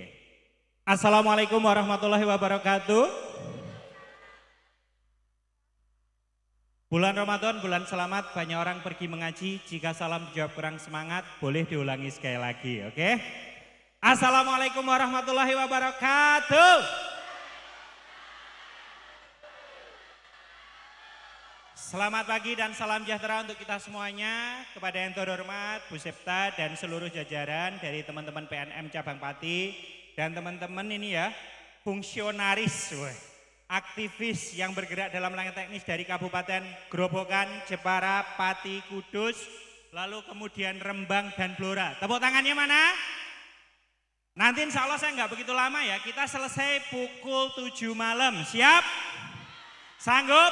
Assalamualaikum warahmatullahi wabarakatuh. Bulan Ramadan, bulan selamat, banyak orang pergi mengaji. Jika salam dijawab kurang semangat, boleh diulangi sekali lagi, oke? Assalamualaikum warahmatullahi wabarakatuh. Selamat pagi dan salam sejahtera untuk kita semuanya, kepada yang terhormat Bu Septa dan seluruh jajaran dari teman-teman PNM Cabang Pati dan teman-teman ini ya, fungsionaris, aktivis yang bergerak dalam langkah teknis dari Kabupaten Grobogan, Jepara, Pati, Kudus, lalu kemudian Rembang dan Blora. Tepuk tangannya mana? Nanti insya Allah saya nggak begitu lama ya, kita selesai pukul 7 malam, siap? Sanggup?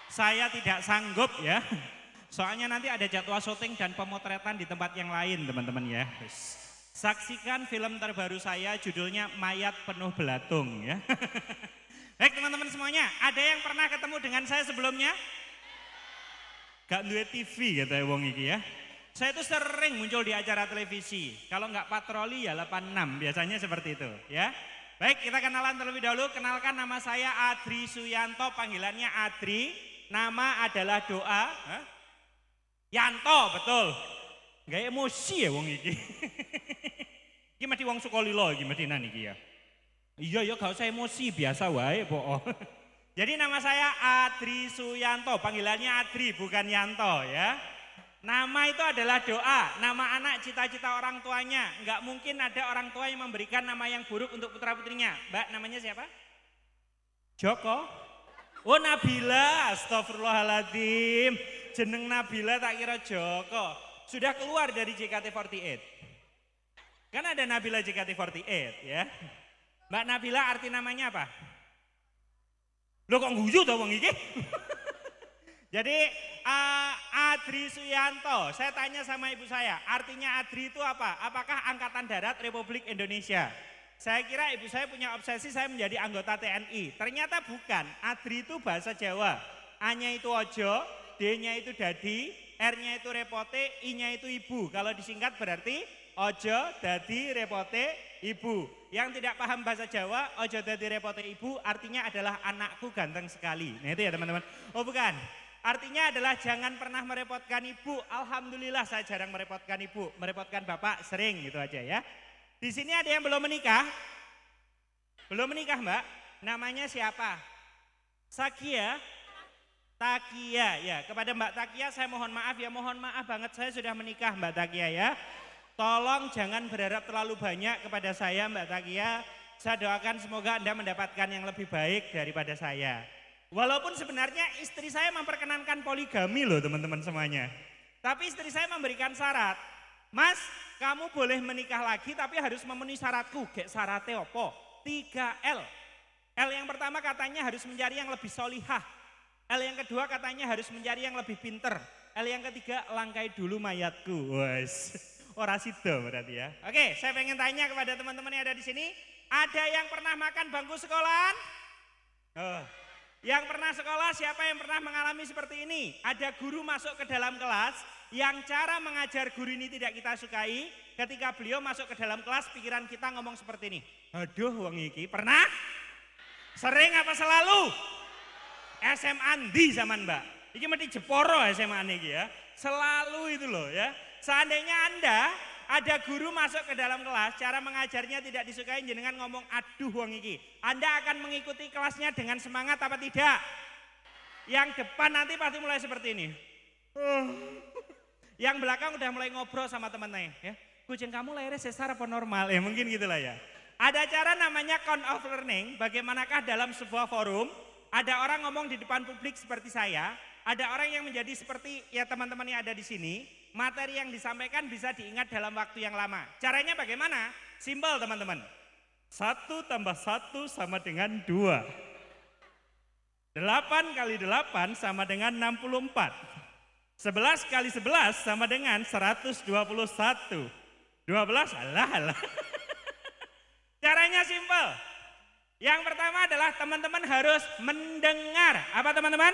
Saya tidak sanggup ya, soalnya nanti ada jadwal syuting dan pemotretan di tempat yang lain teman-teman ya. Saksikan film terbaru saya judulnya Mayat Penuh Belatung ya. Baik teman-teman semuanya, ada yang pernah ketemu dengan saya sebelumnya? Gak duwe TV kata wong iki ya. Saya itu sering muncul di acara televisi, kalau nggak patroli ya 86 biasanya seperti itu ya. Baik kita kenalan terlebih dahulu, kenalkan nama saya Adri Suyanto, panggilannya Adri. Nama adalah Doa, Yanto betul, gak emosi ya wong iki. Iki mesti wong Sukolilo iki mesti nani iki ya. Iya gak usah emosi, biasa wae po. Jadi nama saya Adri Suyanto, panggilannya Adri bukan Yanto ya. Nama itu adalah doa, nama anak cita-cita orang tuanya. Enggak mungkin ada orang tua yang memberikan nama yang buruk untuk putra putrinya. Mbak namanya siapa? Joko. Oh Nabila, astagfirullahaladzim. Jeneng Nabila tak kira Joko. Sudah keluar dari JKT48. Kan ada Nabila JKT48 ya. Mbak Nabila arti namanya apa? Lo kok nguyu tau wong iki? Jadi Adri Suyanto, saya tanya sama ibu saya, artinya Adri itu apa? Apakah Angkatan Darat Republik Indonesia? Saya kira ibu saya punya obsesi saya menjadi anggota TNI. Ternyata bukan, Adri itu bahasa Jawa. A-nya itu ojo, D-nya itu dadi, R-nya itu repote, I-nya itu ibu. Kalau disingkat berarti ojo, dadi, repote, ibu. Yang tidak paham bahasa Jawa, ojo, dadi, repote, ibu artinya adalah anakku ganteng sekali. Nah itu ya teman-teman. Oh bukan, artinya adalah jangan pernah merepotkan ibu. Alhamdulillah saya jarang merepotkan ibu, merepotkan bapak sering gitu aja ya. Di sini ada yang belum menikah? Belum menikah Mbak? Namanya siapa? Sakia? Takia ya. Kepada Mbak Takia saya mohon maaf ya, mohon maaf banget saya sudah menikah Mbak Takia ya. Tolong jangan berharap terlalu banyak kepada saya Mbak Takia. Saya doakan semoga Anda mendapatkan yang lebih baik daripada saya. Walaupun sebenarnya istri saya memperkenankan poligami loh teman-teman semuanya. Tapi istri saya memberikan syarat. Mas, kamu boleh menikah lagi tapi harus memenuhi syaratku. Gek syaratnya apa? 3L. L yang pertama katanya harus mencari yang lebih solihah. L yang kedua katanya harus mencari yang lebih pinter. L yang ketiga langkai dulu mayatku. Wes, ora sida berarti ya. Oke, saya pengen tanya kepada teman-teman yang ada di sini. Ada yang pernah makan bangku sekolahan? Yang pernah sekolah, siapa yang pernah mengalami seperti ini? Ada guru masuk ke dalam kelas, yang cara mengajar guru ini tidak kita sukai. Ketika beliau masuk ke dalam kelas, pikiran kita ngomong seperti ini. Aduh wong iki, pernah? Sering apa selalu? SMA di zaman Mbak. Iki mesti Jeporo SMA ini ya. Selalu itu loh ya. Seandainya Anda ada guru masuk ke dalam kelas, cara mengajarnya tidak disukai jenengan ngomong aduh wong iki. Anda akan mengikuti kelasnya dengan semangat apa tidak? Yang depan nanti pasti mulai seperti ini. Yang belakang udah mulai ngobrol sama temennya ya. Kucing kamu lahirnya sesar apa normal? Ya mungkin gitulah ya. Ada cara namanya count of learning, bagaimanakah dalam sebuah forum, ada orang ngomong di depan publik seperti saya, ada orang yang menjadi seperti ya teman-teman yang ada di sini, materi yang disampaikan bisa diingat dalam waktu yang lama. Caranya bagaimana? Simpel teman-teman. 1 tambah 1 sama dengan 2. 8 kali 8 sama dengan 64. 11 kali 11 sama dengan 121. 12 alah. Caranya simpel. Yang pertama adalah teman-teman harus mendengar. Apa teman-teman?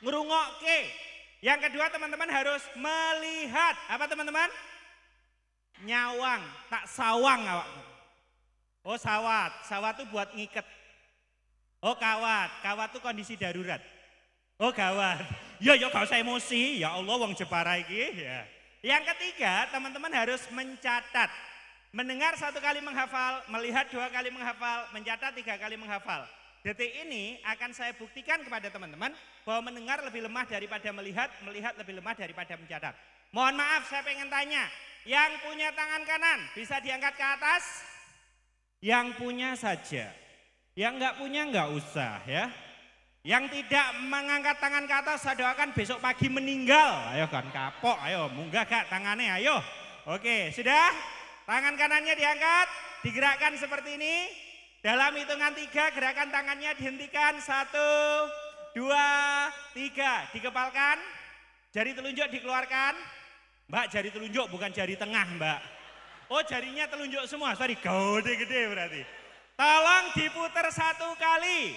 Ngrungokke. Yang kedua teman-teman harus melihat. Apa teman-teman? Nyawang, tak sawang awakmu. Oh sawat, sawat itu buat ngiket. Oh kawat, kawat itu kondisi darurat. Oh gawat, ya gak usah emosi, ya Allah wong Jepara iki ya. Yang ketiga teman-teman harus mencatat. Mendengar 1 kali menghafal, melihat 2 kali menghafal, mencatat 3 kali menghafal. Detik ini akan saya buktikan kepada teman-teman bahwa mendengar lebih lemah daripada melihat, melihat lebih lemah daripada mencatat. Mohon maaf saya pengen tanya, yang punya tangan kanan bisa diangkat ke atas? Yang punya saja, yang enggak punya enggak usah ya. Yang tidak mengangkat tangan ke atas saya doakan besok pagi meninggal. Ayo kan kapok, ayo munggah gak tangannya ayo. Oke sudah, tangan kanannya diangkat, digerakkan seperti ini. Dalam hitungan 3 gerakan tangannya dihentikan. 1, 2, 3. Dikepalkan, jari telunjuk dikeluarkan. Mbak jari telunjuk bukan jari tengah mbak. Oh jarinya telunjuk semua, sorry gede-gede berarti. Tolong diputer 1 kali.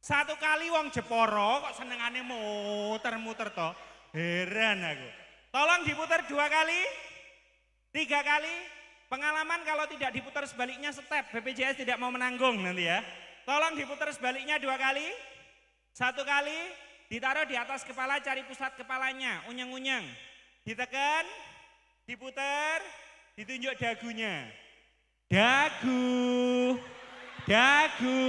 1 kali wong Jeporo kok senengane muter-muter toh. Heran aku. Tolong diputer 2 kali, 3 kali. Pengalaman kalau tidak diputar sebaliknya step, BPJS tidak mau menanggung nanti ya. Tolong diputar sebaliknya 2 kali. 1 kali, ditaruh di atas kepala, cari pusat kepalanya, unyeng-unyeng. Ditekan, diputar, ditunjuk dagunya. Dagu, dagu,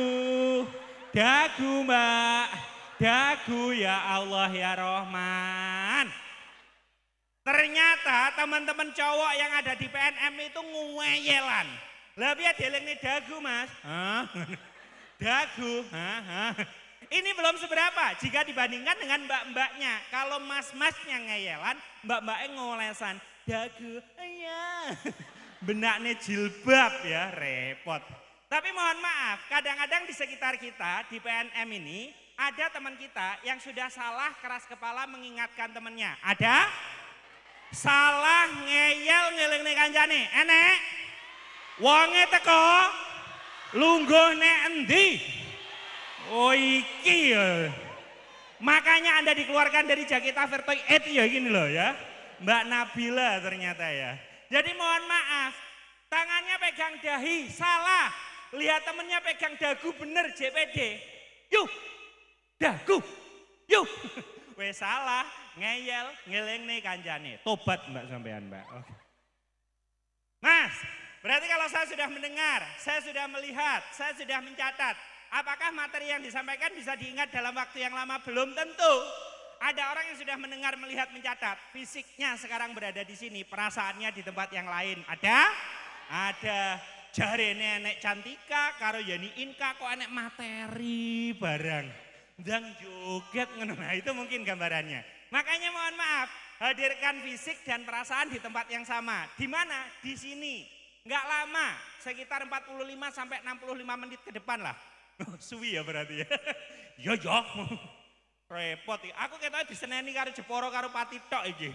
dagu mbak, dagu ya Allah ya Rahman. Ternyata teman-teman cowok yang ada di PNM itu nguweyelan. Lah biar dieling nih dagu mas. Hah? Dagu. Hah? Ini belum seberapa jika dibandingkan dengan mbak-mbaknya. Kalau mas-masnya ngeyelan, mbak-mbaknya ngolesan. Dagu, iya. Benaknya jilbab ya, repot. Tapi mohon maaf, kadang-kadang di sekitar kita di PNM ini ada teman kita yang sudah salah keras kepala mengingatkan temannya. Ada? Salah ngeyel ngeling kancane, enek wonge teko lungguh nek endi? Oh iki ya. Makanya Anda dikeluarkan dari Jakarta Vertoy ya gini loh ya. Mbak Nabila ternyata ya. Jadi mohon maaf, tangannya pegang dahi, salah. Lihat temennya pegang dagu bener JPD. Yuk, dagu, yuk. Wes salah, ngeyel, ngeleng nih kancane. Tobat mbak sampean mbak. Oke. Mas, berarti kalau saya sudah mendengar, saya sudah melihat, saya sudah mencatat. Apakah materi yang disampaikan bisa diingat dalam waktu yang lama? Belum tentu. Ada orang yang sudah mendengar, melihat, mencatat. Fisiknya sekarang berada di sini, perasaannya di tempat yang lain. Ada? Ada. Jarene enek Cantika, karo Yani Inka kok enek materi barang. Dan joget ngono. Nah, itu mungkin gambarannya. Makanya mohon maaf, hadirkan fisik dan perasaan di tempat yang sama. Di mana? Di sini. Enggak lama, sekitar 45 sampai 65 menit ke depan lah. Suwi ya berarti ya. Ya. Repot. Aku ketoknya diseneni karo Jeporo karo Pati tok iki.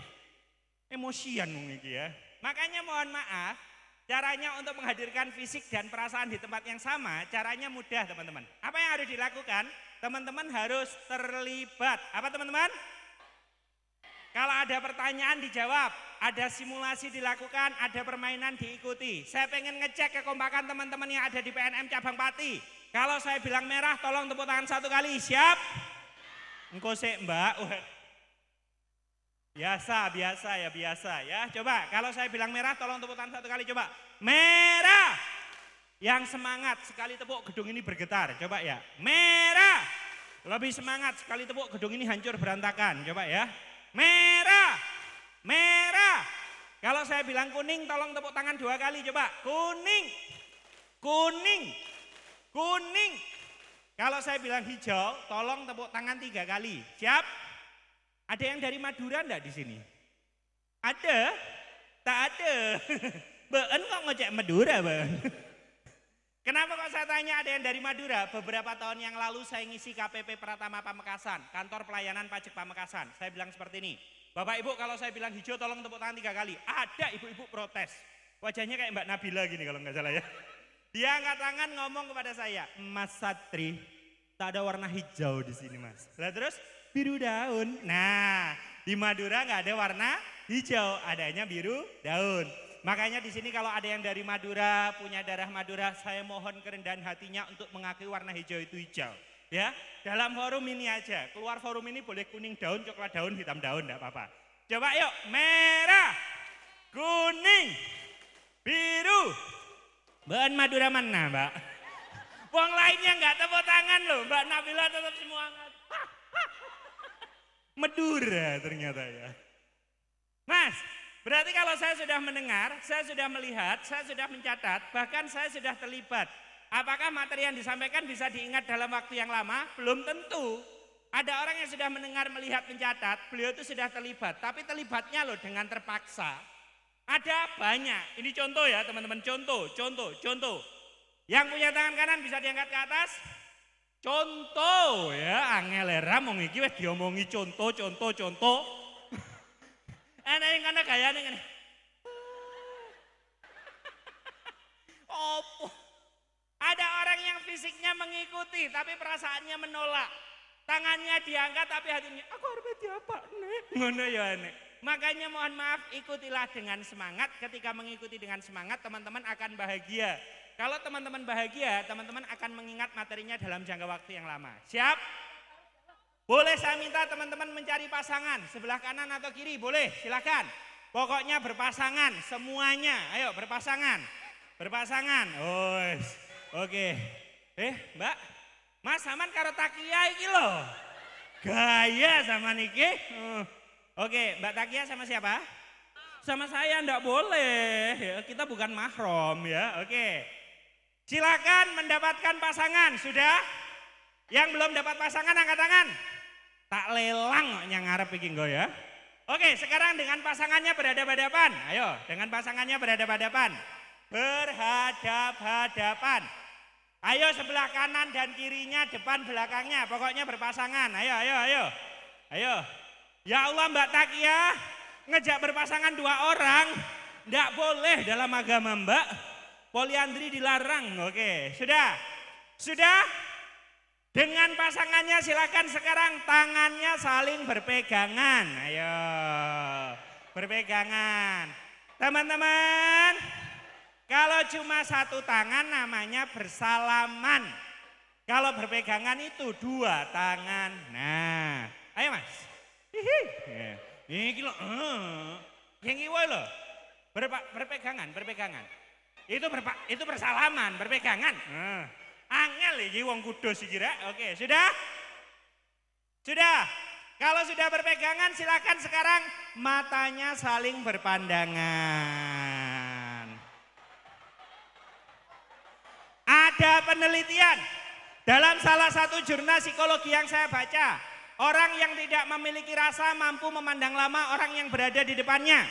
Emosian wong iki ya. Makanya mohon maaf, caranya untuk menghadirkan fisik dan perasaan di tempat yang sama, caranya mudah teman-teman. Apa yang harus dilakukan? Teman-teman harus terlibat. Apa teman-teman? Kalau ada pertanyaan dijawab, ada simulasi dilakukan, ada permainan diikuti. Saya pengen ngecek kekompakan teman-teman yang ada di PNM Cabang Pati. Kalau saya bilang merah, tolong tepuk tangan 1 kali. Siap? Engko sik mbak. Biasa ya. Coba kalau saya bilang merah tolong tepuk tangan satu kali coba. Merah. Yang semangat sekali tepuk gedung ini bergetar. Coba ya. Merah. Lebih semangat sekali tepuk gedung ini hancur berantakan. Coba ya. Merah. Merah. Kalau saya bilang kuning tolong tepuk tangan 2 kali coba. Kuning. Kuning. Kuning. Kalau saya bilang hijau tolong tepuk tangan 3 kali. Siap? Ada yang dari Madura enggak di sini? Ada? Tak ada. Ben kok ngecek Madura, Ben? Kenapa kok saya tanya ada yang dari Madura? Beberapa tahun yang lalu saya ngisi KPP Pratama Pamekasan, kantor pelayanan pajak Pamekasan. Saya bilang seperti ini, Bapak Ibu kalau saya bilang hijau tolong tepuk tangan 3 kali. Ada ibu-ibu protes. Wajahnya kayak Mbak Nabila gini kalau nggak salah ya. Dia angkat tangan ngomong kepada saya, Mas Satri, tak ada warna hijau di sini Mas. Lah terus biru daun. Nah, di Madura nggak ada warna hijau, adanya biru daun. Makanya di sini kalau ada yang dari Madura, punya darah Madura, saya mohon kerendahan hatinya untuk mengakui warna hijau itu hijau. Ya, dalam forum ini aja. Keluar forum ini boleh kuning daun, coklat daun, hitam daun, enggak apa-apa. Coba yuk, merah, kuning, biru. Mbak Madura mana, Mbak? Wong lainnya enggak tepuk tangan loh, Mbak Nabila tetap semangat. Madura ternyata ya. Mas, berarti kalau saya sudah mendengar, saya sudah melihat, saya sudah mencatat, bahkan saya sudah terlibat. Apakah materi yang disampaikan bisa diingat dalam waktu yang lama? Belum tentu. Ada orang yang sudah mendengar, melihat, mencatat, beliau itu sudah terlibat. Tapi terlibatnya loh dengan terpaksa. Ada banyak, ini contoh ya teman-teman, contoh. Yang punya tangan kanan bisa diangkat ke atas. Contoh ya, angel era mong iki wis diomongi contoh. Ana yang kana gayane ngene. Opo? Ada orang yang fisiknya mengikuti tapi perasaannya menolak. Tangannya diangkat tapi hatinya aku harus diapa nek. Ngono ya nek. Makanya mohon maaf ikutilah dengan semangat. Ketika mengikuti dengan semangat teman-teman akan bahagia. Kalau teman-teman bahagia, teman-teman akan mengingat materinya dalam jangka waktu yang lama. Siap? Boleh saya minta teman-teman mencari pasangan, sebelah kanan atau kiri, boleh, silakan. Pokoknya berpasangan, semuanya, ayo berpasangan. Berpasangan, oke. Mbak, Mas saman karo Takia iki loh. Gaya sama niki. Oke, Mbak Takia sama siapa? Sama saya enggak boleh, kita bukan mahram ya, oke. Silakan mendapatkan pasangan, sudah? Yang belum dapat pasangan angkat tangan. Tak lelang kok yang ngarep iki nggo ya. Oke, sekarang dengan pasangannya berhadapan-hadapan. Ayo, dengan pasangannya berhadapan-hadapan. Berhadap-hadapan. Ayo sebelah kanan dan kirinya, depan belakangnya, pokoknya berpasangan. Ayo. Ya Allah Mbak Takia, ngejak berpasangan 2 orang, enggak boleh dalam agama Mbak. Poliandri dilarang, oke. Sudah? Dengan pasangannya silakan sekarang tangannya saling berpegangan. Ayo, berpegangan. Teman-teman, kalau cuma 1 tangan namanya bersalaman. Kalau berpegangan itu 2 tangan. Nah, ayo Mas. Ini loh, yang iwo loh. Berpegangan. Itu bersalaman, berpegangan. Angel iki wong kudus iki rek. Oke, sudah? Kalau sudah berpegangan silakan sekarang matanya saling berpandangan. Ada penelitian dalam salah satu jurnal psikologi yang saya baca, orang yang tidak memiliki rasa mampu memandang lama orang yang berada di depannya.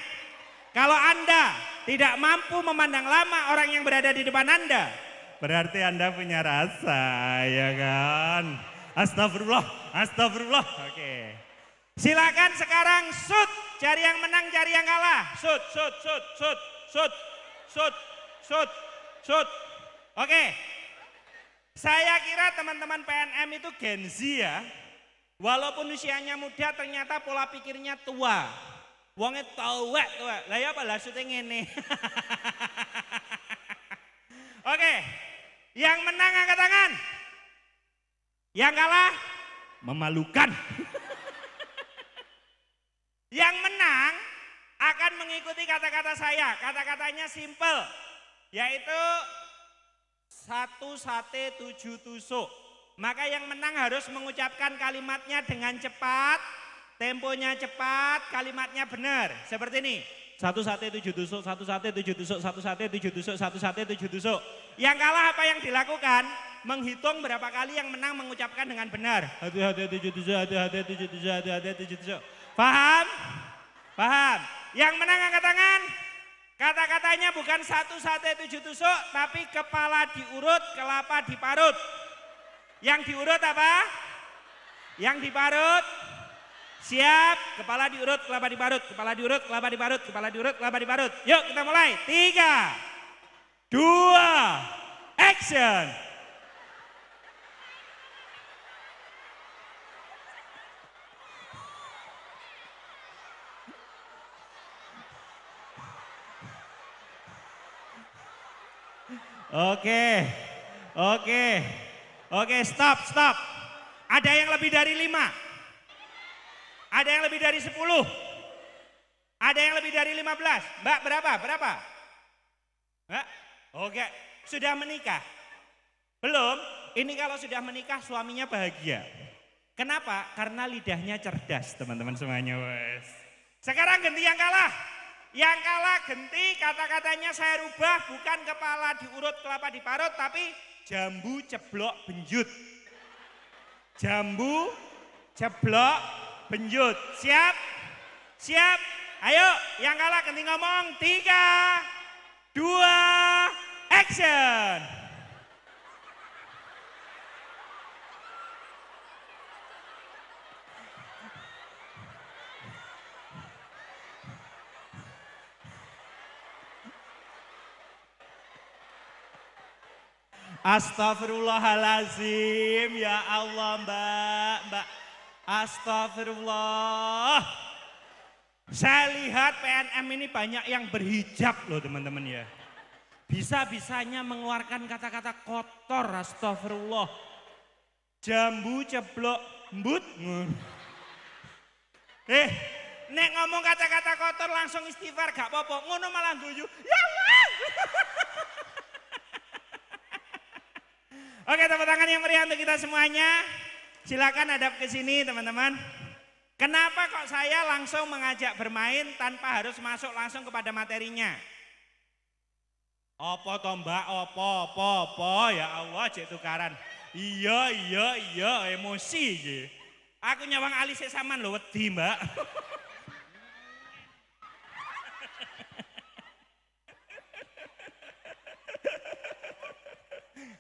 Kalau Anda tidak mampu memandang lama orang yang berada di depan Anda, berarti Anda punya rasa, ya kan? Astagfirullah. Oke. Silakan sekarang shoot, cari yang menang, cari yang kalah. Shoot. Oke. Saya kira teman-teman PNM itu Gen Z ya. Walaupun usianya muda ternyata pola pikirnya tua. Wongnya tuwek. Lah ya apa lah syuting ini. Oke. Yang menang angkat tangan. Yang kalah memalukan. Yang menang akan mengikuti kata-kata saya. Kata-katanya simple, yaitu 1 sate 7 tusuk. Maka yang menang harus mengucapkan kalimatnya dengan cepat, temponya cepat, kalimatnya benar. Seperti ini. 1 sate 7 tusuk, 1 sate 7 tusuk, 1 sate 7 tusuk, 1 sate 7 tusuk. Yang kalah apa yang dilakukan? Menghitung berapa kali yang menang mengucapkan dengan benar. Hati-hati 7 tusuk, hati-hati 7 tusuk, hati-hati 7 tusuk. Paham? Paham? Yang menang angkat tangan. Kata-katanya bukan 1 sate 7 tusuk, tapi kepala diurut, kelapa diparut. Yang diurut apa? Yang diparut. Siap, kepala diurut, kelapa diparut, kepala diurut, kelapa diparut, kepala diurut, kelapa diparut. Yuk kita mulai. 3, 2, action. Oke, stop. Ada yang lebih dari 5. Ada yang lebih dari 10. Ada yang lebih dari 15. Mbak berapa? Mbak? Oke, sudah menikah? Belum? Ini kalau sudah menikah suaminya bahagia. Kenapa? Karena lidahnya cerdas teman-teman semuanya. Wes. Sekarang ganti yang kalah. Yang kalah ganti kata-katanya saya rubah, bukan kepala diurut kelapa diparut, tapi jambu ceblok benjut. Jambu ceblok benjut. Siap? Siap? Ayo yang kalah ganti ngomong. 3, 2, action. Astagfirullahalazim, ya Allah mbak. Astagfirullah. Saya lihat PNM ini banyak yang berhijab loh teman-teman ya. Bisa-bisanya mengeluarkan kata-kata kotor, astagfirullah. Jambu ceblok mbut. Nek ngomong kata-kata kotor langsung istighfar gak apa-apa. Ngono malah guyu. Ya Allah. Oke, tepuk tangan yang meriah untuk kita semuanya. Silakan hadap ke sini teman-teman. Kenapa kok saya langsung mengajak bermain tanpa harus masuk langsung kepada materinya? Apa toh mbak, apa, ya Allah cek tukaran. Iya, emosi gitu. Aku nyawang alis saman lho wedi mbak.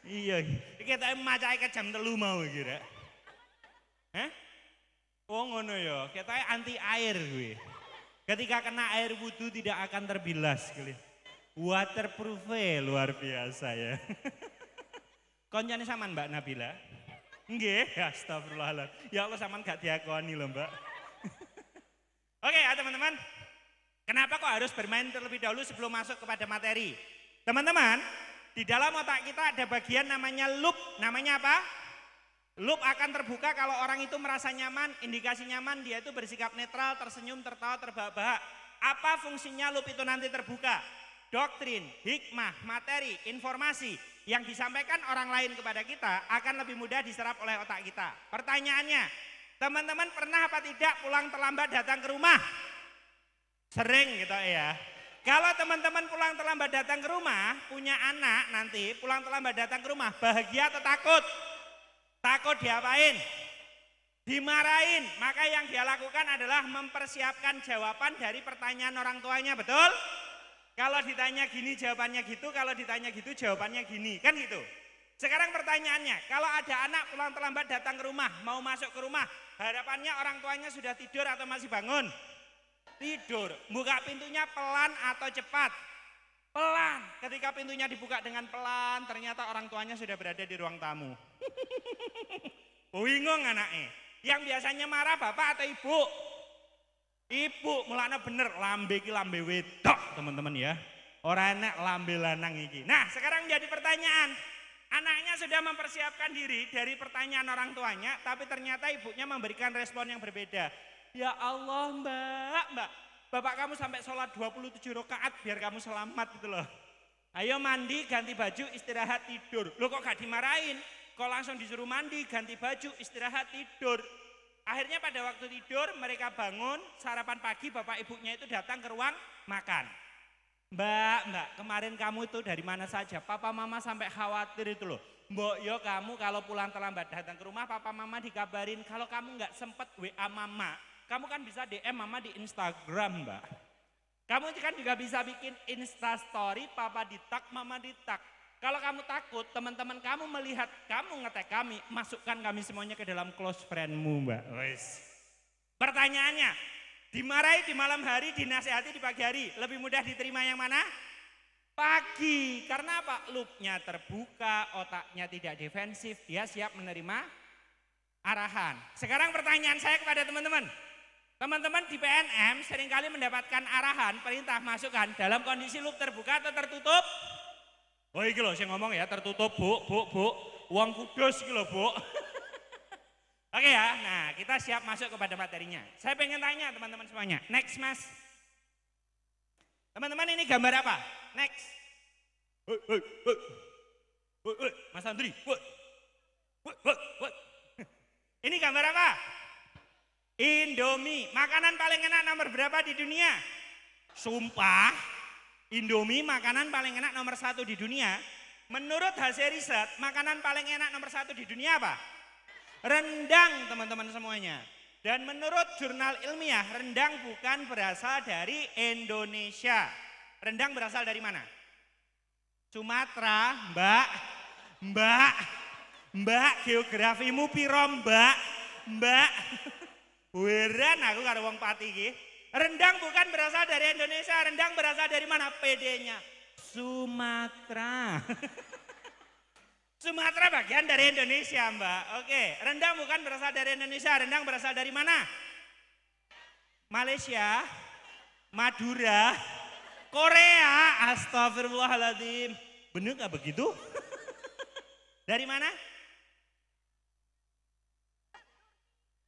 Iya, kita macai ke jam 3 mau kira. Hah? Oh ngono ya, kita anti air gue. Ketika kena air wudhu tidak akan terbilas. Waterproof luar biasa ya. Koncane saman Mbak Nabila? Nggih, astagfirullahaladzim. Ya Allah saman gak diakoni loh Mbak. Oke ya teman-teman. Kenapa kok harus bermain terlebih dahulu sebelum masuk kepada materi? Teman-teman, di dalam otak kita ada bagian namanya loop. Namanya apa? Loop akan terbuka kalau orang itu merasa nyaman, indikasi nyaman, dia itu bersikap netral, tersenyum, tertawa, terbahak-bahak. Apa fungsinya loop itu nanti terbuka? Doktrin, hikmah, materi, informasi yang disampaikan orang lain kepada kita akan lebih mudah diserap oleh otak kita. Pertanyaannya, teman-teman pernah apa tidak pulang terlambat datang ke rumah? Sering gitu ya. Kalau teman-teman pulang terlambat datang ke rumah, punya anak nanti pulang terlambat datang ke rumah, bahagia atau takut? Takut diapain? Dimarahin. Maka yang dia lakukan adalah mempersiapkan jawaban dari pertanyaan orang tuanya, betul? Kalau ditanya gini jawabannya gitu, kalau ditanya gitu jawabannya gini, kan gitu. Sekarang pertanyaannya, kalau ada anak pulang terlambat datang ke rumah, mau masuk ke rumah, harapannya orang tuanya sudah tidur atau masih bangun? Tidur. Buka pintunya pelan atau cepat? Pelan. Ketika pintunya dibuka dengan pelan, ternyata orang tuanya sudah berada di ruang tamu. Bingung anaknya. Yang biasanya marah bapak atau ibu? Ibu, mulanya bener, lambe ki lambe wedok teman-teman ya. Orang enak lambe lanang iki. Nah sekarang jadi pertanyaan. Anaknya sudah mempersiapkan diri dari pertanyaan orang tuanya, tapi ternyata ibunya memberikan respon yang berbeda. Ya Allah mbak. Bapak kamu sampai sholat 27 rakaat biar kamu selamat gitu loh. Ayo mandi, ganti baju, istirahat, tidur. Loh kok gak dimarahin? Kok langsung disuruh mandi, ganti baju, istirahat, tidur. Akhirnya pada waktu tidur mereka bangun, sarapan pagi bapak ibunya itu datang ke ruang makan. Mbak, kemarin kamu itu dari mana saja? Papa mama sampai khawatir itu loh. Mbok yo kamu kalau pulang terlambat datang ke rumah papa mama dikabarin. Kalau kamu nggak sempet WA mama, kamu kan bisa DM mama di Instagram mbak. Kamu kan juga bisa bikin Insta story, papa di tag, mama di tag. Kalau kamu takut teman-teman kamu melihat kamu nge-tag kami, masukkan kami semuanya ke dalam close friendmu mbak. Wes. Pertanyaannya, dimarahi di malam hari, dinasehati di pagi hari, lebih mudah diterima yang mana? Pagi. Karena apa? Loopnya terbuka, otaknya tidak defensif, dia siap menerima arahan. Sekarang pertanyaan saya kepada teman-teman. Teman-teman di PNM seringkali mendapatkan arahan, perintah, masukan dalam kondisi loop terbuka atau tertutup? Oh iki loh saya ngomong ya, tertutup bu, uang kudus iki loh bu. Oke ya, nah kita siap masuk kepada materinya. Saya pengen tanya teman-teman semuanya, next mas. Teman-teman ini gambar apa? Next. Mas Andri. Ini gambar apa? Indomie. Makanan paling enak nomor berapa di dunia? Sumpah. Indomie makanan paling enak nomor 1 di dunia. Menurut hasil riset, makanan paling enak nomor 1 di dunia apa? Rendang teman-teman semuanya. Dan menurut jurnal ilmiah, rendang bukan berasal dari Indonesia. Rendang berasal dari mana? Sumatera, mbak, geografimu piro mbak. Weran aku karo wong Pati iki. Rendang bukan berasal dari Indonesia, rendang berasal dari mana? PD-nya Sumatera. Sumatera bagian dari Indonesia mbak. Oke, rendang bukan berasal dari Indonesia, rendang berasal dari mana? Malaysia, Madura, Korea. Astagfirullahaladzim. Bener gak begitu? Dari mana?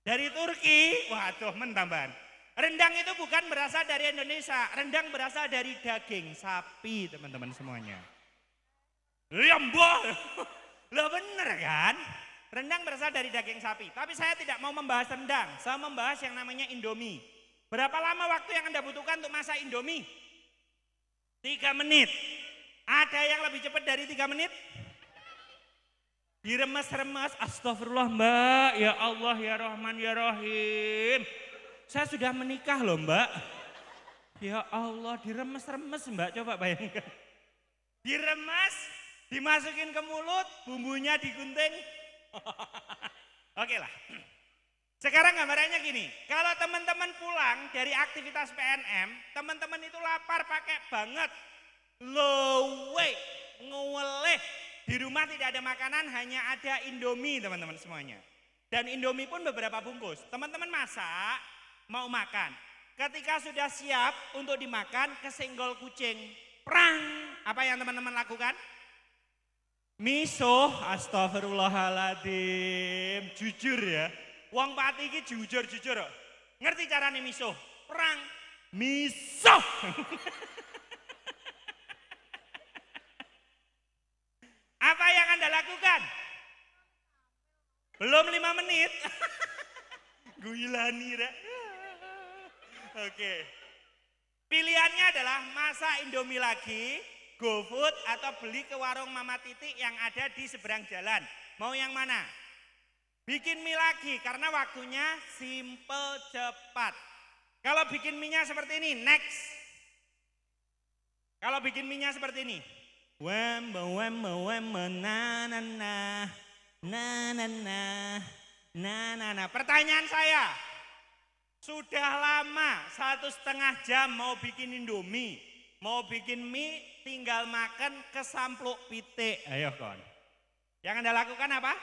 Dari Turki. Waduh mentambahan. Rendang itu bukan berasal dari Indonesia, rendang berasal dari daging sapi teman-teman semuanya. Ya mbah, lah bener kan? Rendang berasal dari daging sapi, tapi saya tidak mau membahas rendang, saya membahas yang namanya Indomie. Berapa lama waktu yang Anda butuhkan untuk masak Indomie? 3 menit. Ada yang lebih cepat dari 3 menit? Diremes-remes, astagfirullah mbak, ya Allah, ya Rahman, ya Rahim. Saya sudah menikah loh mbak. Ya Allah, diremes-remes mbak, coba bayangkan. Diremes, dimasukin ke mulut, bumbunya digunting. Oke lah. Sekarang gambarannya gini, kalau teman-teman pulang dari aktivitas PNM, teman-teman itu lapar pakai banget. Lowe, ngeweleh. Di rumah tidak ada makanan, hanya ada Indomie teman-teman semuanya. Dan Indomie pun beberapa bungkus. Teman-teman masak, mau makan. Ketika sudah siap untuk dimakan, kesenggol kucing. Prang. Apa yang teman-teman lakukan? Miso. Astagfirullahaladzim. Jujur ya. Wong Pati iki jujur-jujur. Ngerti caranya miso? Prang. Miso. Apa yang Anda lakukan? Belum 5 menit. Guyilani ra. Oke. Pilihannya adalah masak Indomie lagi, GoFood atau beli ke warung Mama Titik yang ada di seberang jalan. Mau yang mana? Bikin mie lagi karena waktunya simple cepat. Kalau bikin mie-nya seperti ini, next. Kalau bikin mie-nya seperti ini. Na na na. Pertanyaan saya. Sudah lama 1,5 jam mau bikin Indomie, mau bikin mie, tinggal makan kesampluk pitik. Ayo kon. Yang Anda lakukan apa?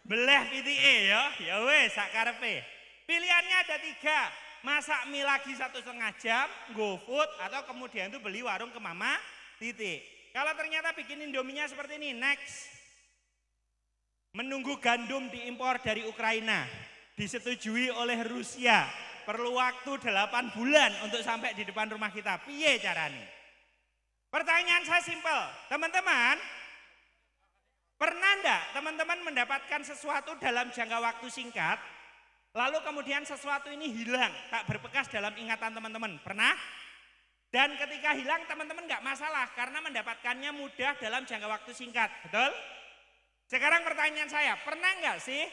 Beleh pitike ya wes sak karepe. Pilihannya ada 3, masak mie lagi 1,5 jam, GoFood atau kemudian itu beli warung ke Mama Titik. Kalau ternyata bikin Indominya seperti ini, next. Menunggu gandum diimpor dari Ukraina. disetujui oleh Rusia. Perlu waktu 8 bulan untuk sampai di depan rumah kita. Piye caranya? Pertanyaan saya simpel, teman-teman. Pernah enggak teman-teman mendapatkan sesuatu dalam jangka waktu singkat, lalu kemudian sesuatu ini hilang, tak berbekas dalam ingatan teman-teman? Pernah? Dan ketika hilang teman-teman enggak masalah karena mendapatkannya mudah dalam jangka waktu singkat, betul? Sekarang pertanyaan saya, pernah enggak sih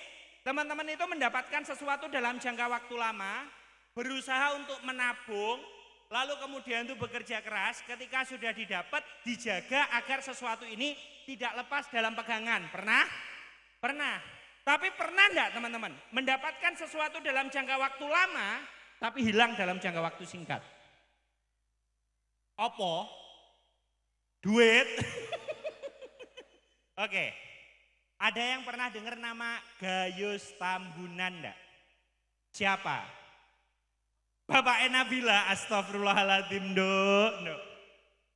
teman-teman itu mendapatkan sesuatu dalam jangka waktu lama, berusaha untuk menabung, lalu kemudian itu bekerja keras, ketika sudah didapat, dijaga agar sesuatu ini tidak lepas dalam pegangan. Pernah? Pernah. Tapi pernah enggak teman-teman mendapatkan sesuatu dalam jangka waktu lama, tapi hilang dalam jangka waktu singkat? Apa? Duit? Oke. Ada yang pernah dengar nama Gayus Tambunan enggak? Siapa? Bapak Nabila, astagfirullahaladzim, no.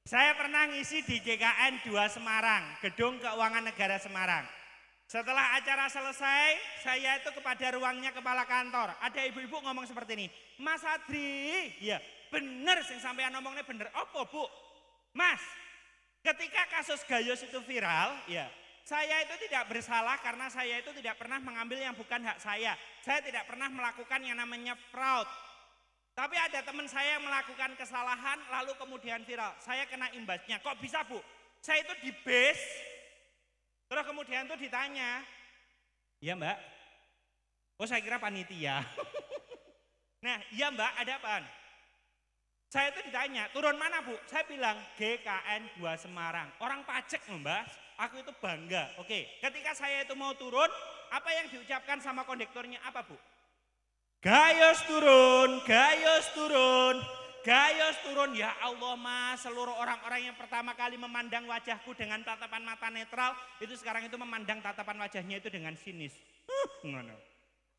Saya pernah ngisi di GKN 2 Semarang, Gedung Keuangan Negara Semarang. Setelah acara selesai, saya itu kepada ruangnya kepala kantor. Ada ibu-ibu ngomong seperti ini, Mas Adri, ya bener sing sampean ngomongnya bener. Apa Bu? Mas, ketika kasus Gayus itu viral, ya saya itu tidak bersalah karena saya itu tidak pernah mengambil yang bukan hak saya. Saya tidak pernah melakukan yang namanya fraud. Tapi ada teman saya yang melakukan kesalahan lalu kemudian viral. Saya kena imbasnya. Kok bisa Bu? Saya itu di base. Terus kemudian tuh ditanya. Iya Mbak. Oh saya kira panitia. Nah iya Mbak, ada apaan? Saya itu ditanya, turun mana Bu? Saya bilang GKN 2 Semarang. Orang pajak Mbak. Aku itu bangga. Oke, ketika saya itu mau turun, apa yang diucapkan sama kondektornya apa Bu? Gayus turun, Gayus turun, Gayus turun. Ya Allah Mas, seluruh orang-orang yang pertama kali memandang wajahku dengan tatapan mata netral, itu sekarang itu memandang tatapan wajahnya itu dengan sinis.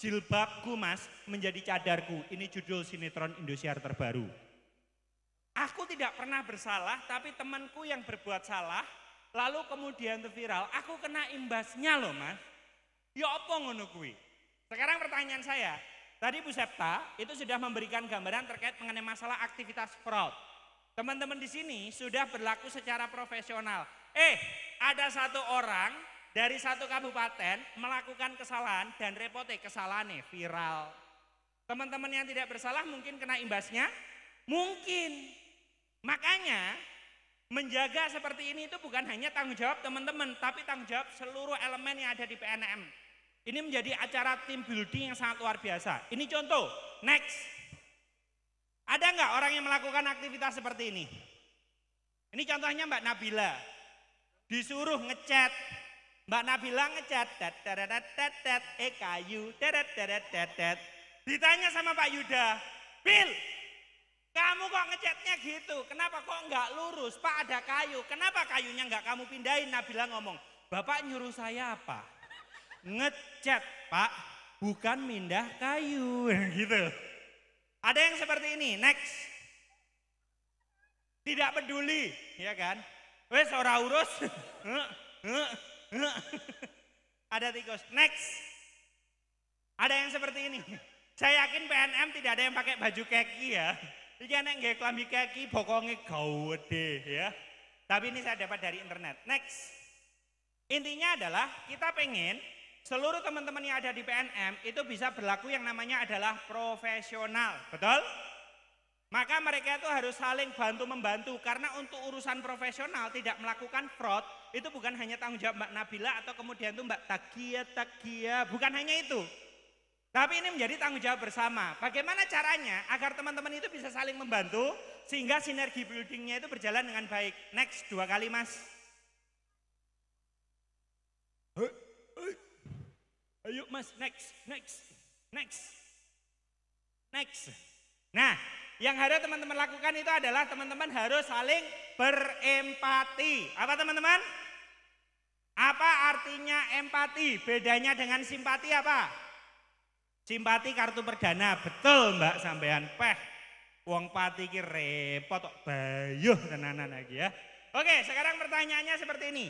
Jilbabku Mas menjadi cadarku, ini judul sinetron Indosiar terbaru. Aku tidak pernah bersalah, tapi temanku yang berbuat salah, lalu kemudian itu viral, aku kena imbasnya loh Mas. Ya apa ngono kuwi? Sekarang pertanyaan saya, tadi Bu Septa itu sudah memberikan gambaran terkait mengenai masalah aktivitas fraud. Teman-teman di sini sudah berlaku secara profesional. Ada satu orang dari satu kabupaten melakukan kesalahan dan repotnya kesalahannya viral. Teman-teman yang tidak bersalah mungkin kena imbasnya? Mungkin. Makanya menjaga seperti ini itu bukan hanya tanggung jawab teman-teman, tapi tanggung jawab seluruh elemen yang ada di PNM. Ini menjadi acara team building yang sangat luar biasa. Ini contoh, next. Ada nggak orang yang melakukan aktivitas seperti ini? Ini contohnya Mbak Nabila. Disuruh ngechat. Mbak Nabila ngechat. Kayu. Ditanya sama Pak Yuda. Bil, kamu kok ngechatnya gitu? Kenapa kok nggak lurus? Pak ada kayu. Kenapa kayunya nggak kamu pindahin? Nabila ngomong, Bapak nyuruh saya apa? Ngecat Pak, bukan mindah kayu gitu. Ada yang seperti ini, next. Tidak peduli, ya kan? Wes ora urus. Ada tikus, next. Ada yang seperti ini. Saya yakin PNM tidak ada yang pakai baju kaki ya. Iki nek nggih klambi kaki bokonge gawede ya. Tapi ini saya dapat dari internet. Next. Intinya adalah kita pengen seluruh teman-teman yang ada di PNM itu bisa berlaku yang namanya adalah profesional, betul? Maka mereka itu harus saling bantu-membantu karena untuk urusan profesional tidak melakukan fraud itu bukan hanya tanggung jawab Mbak Nabila atau kemudian itu Mbak Tagia, bukan hanya itu. Tapi ini menjadi tanggung jawab bersama. Bagaimana caranya agar teman-teman itu bisa saling membantu sehingga sinergi buildingnya itu berjalan dengan baik. Next, 2 kali Mas. Ayo Mas, next. Nah, yang harus teman-teman lakukan itu adalah teman-teman harus saling berempati. Apa teman-teman? Apa artinya empati? Bedanya dengan simpati apa? Simpati kartu perdana, betul Mbak sampean. Wong pati ki repot kok bayuh tenanan lagi ya. Oke, sekarang pertanyaannya seperti ini.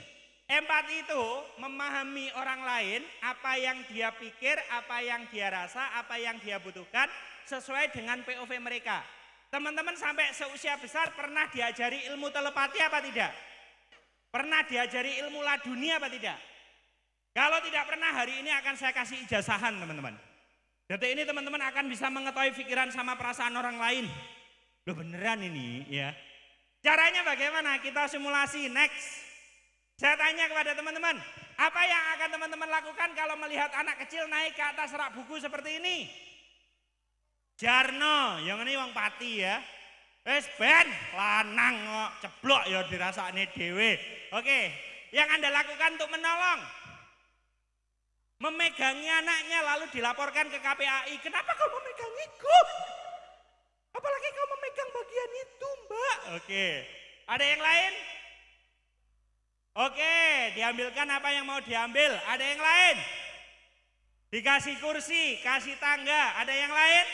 Empati itu memahami orang lain, apa yang dia pikir, apa yang dia rasa, apa yang dia butuhkan sesuai dengan POV mereka. Teman-teman sampai seusia besar pernah diajari ilmu telepati apa tidak? Pernah diajari ilmu laduni apa tidak? Kalau tidak pernah, hari ini akan saya kasih ijazahan teman-teman. Detik ini teman-teman akan bisa mengetahui pikiran sama perasaan orang lain. Loh beneran ini ya. Caranya bagaimana? Kita simulasi next. Saya tanya kepada teman-teman, apa yang akan teman-teman lakukan kalau melihat anak kecil naik ke atas rak buku seperti ini? Jarno, yang ini wong pati ya. Wes ben, lanang kok, ceblok ya dirasakne dhewe. Oke, yang Anda lakukan untuk menolong. Memegangi anaknya lalu dilaporkan ke KPAI. Kenapa kau memegangiku? Apalagi kau memegang bagian itu, Mbak. Oke, ada yang lain? Oke, diambilkan apa yang mau diambil. Ada yang lain? Dikasih kursi, kasih tangga. Ada yang lain?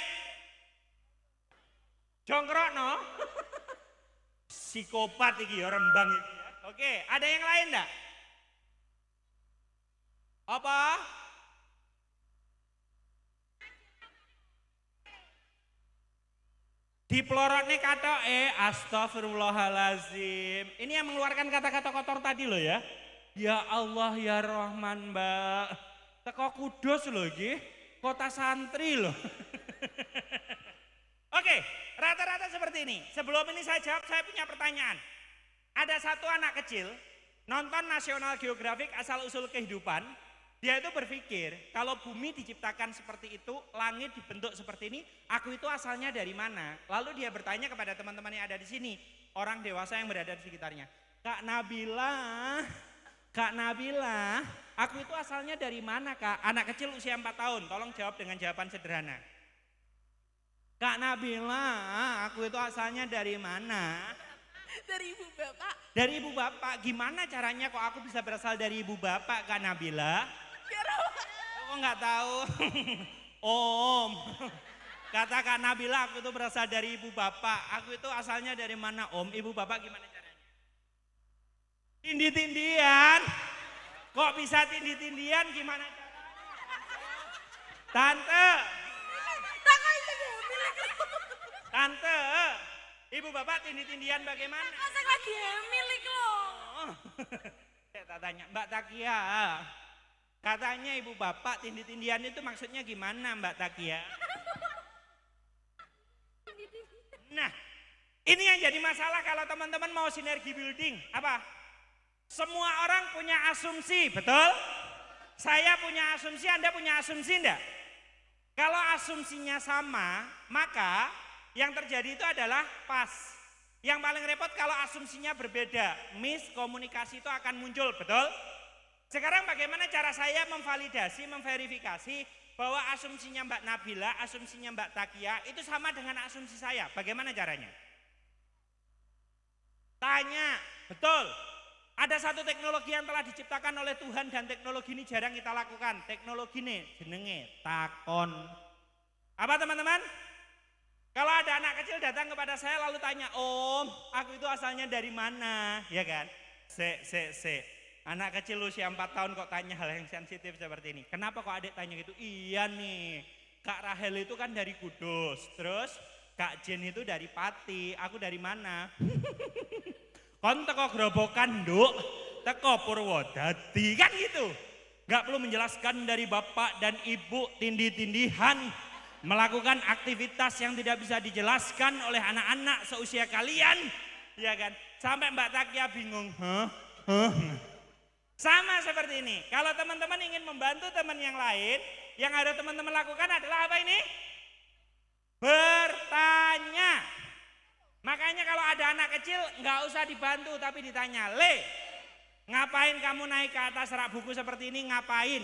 Jongkrok no? Psikopat iki ya rembang iki. Oke, ada yang lain enggak? Apa? Diplorotne katoke, astagfirullahalazim. Ini yang mengeluarkan kata-kata kotor tadi loh ya. Ya Allah ya Rahman Mbak. Teko Kudus loh iki, kota santri loh. Oke, rata-rata seperti ini. Sebelum ini saya jawab, saya punya pertanyaan. Ada satu anak kecil nonton National Geographic asal-usul kehidupan. Dia itu berpikir kalau bumi diciptakan seperti itu, langit dibentuk seperti ini, aku itu asalnya dari mana? Lalu dia bertanya kepada teman-teman yang ada di sini, orang dewasa yang berada di sekitarnya. Kak Nabila, aku itu asalnya dari mana Kak? Anak kecil usia 4 tahun, tolong jawab dengan jawaban sederhana. Kak Nabila, aku itu asalnya dari mana? Dari ibu bapak. Dari ibu bapak, gimana caranya kok aku bisa berasal dari ibu bapak Kak Nabila? Kok nggak tahu? Om, kata Kak Nabila aku itu berasal dari ibu bapak. Aku itu asalnya dari mana Om? Ibu bapak gimana caranya? Tindih-tindian. Kok bisa tindih-tindian gimana caranya? Tante, ibu bapak tindih-tindian bagaimana? Masa lagi hamil iki loh. Saya tak tanya, Mbak Takia, katanya ibu bapak tindih-tindian itu maksudnya gimana Mbak Takia? Nah, ini yang jadi masalah kalau teman-teman mau sinergi building. Apa? Semua orang punya asumsi, betul? Saya punya asumsi, Anda punya asumsi enggak? Kalau asumsinya sama, maka yang terjadi itu adalah pas. Yang paling repot kalau asumsinya berbeda, miskomunikasi itu akan muncul, betul? Sekarang bagaimana cara saya memvalidasi, memverifikasi bahwa asumsinya Mbak Nabila, asumsinya Mbak Takia itu sama dengan asumsi saya. Bagaimana caranya? Tanya, betul. Ada satu teknologi yang telah diciptakan oleh Tuhan dan teknologi ini jarang kita lakukan. Teknologi ini jenenge takon. Apa teman-teman? Kalau ada anak kecil datang kepada saya lalu tanya, Om, aku itu asalnya dari mana? Ya kan? Anak kecil usia 4 tahun kok tanya hal yang sensitif seperti ini. Kenapa kok adik tanya gitu? Iya nih, Kak Rahel itu kan dari Kudus. Terus Kak Jen itu dari Pati. Aku dari mana? Kon teko Grobogan, Nduk. Teko Purwodadi. Kan gitu. Gak perlu menjelaskan dari bapak dan ibu tindih-tindihan. Melakukan aktivitas yang tidak bisa dijelaskan oleh anak-anak seusia kalian. Ya kan? Sampai Mbak Takia bingung. Sama seperti ini. Kalau teman-teman ingin membantu teman yang lain, yang harus teman-teman lakukan adalah apa ini? Bertanya. Makanya kalau ada anak kecil nggak usah dibantu tapi ditanya, Le, ngapain kamu naik ke atas rak buku seperti ini, ngapain?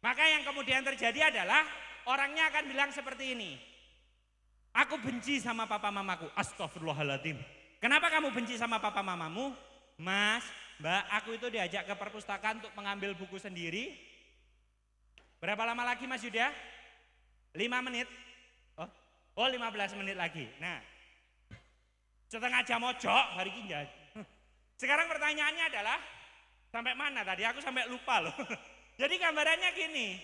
Maka yang kemudian terjadi adalah orangnya akan bilang seperti ini. Aku benci sama papa mamaku. Astagfirullahaladzim. Kenapa kamu benci sama papa mamamu? Mas, Mbak, aku itu diajak ke perpustakaan untuk mengambil buku sendiri. Berapa lama lagi Mas Yuda? 5 menit. Oh 15 menit lagi. Nah, setengah jam ojok hari ini. Sekarang pertanyaannya adalah, Sampai mana tadi? Aku sampai lupa loh. Jadi gambarannya gini,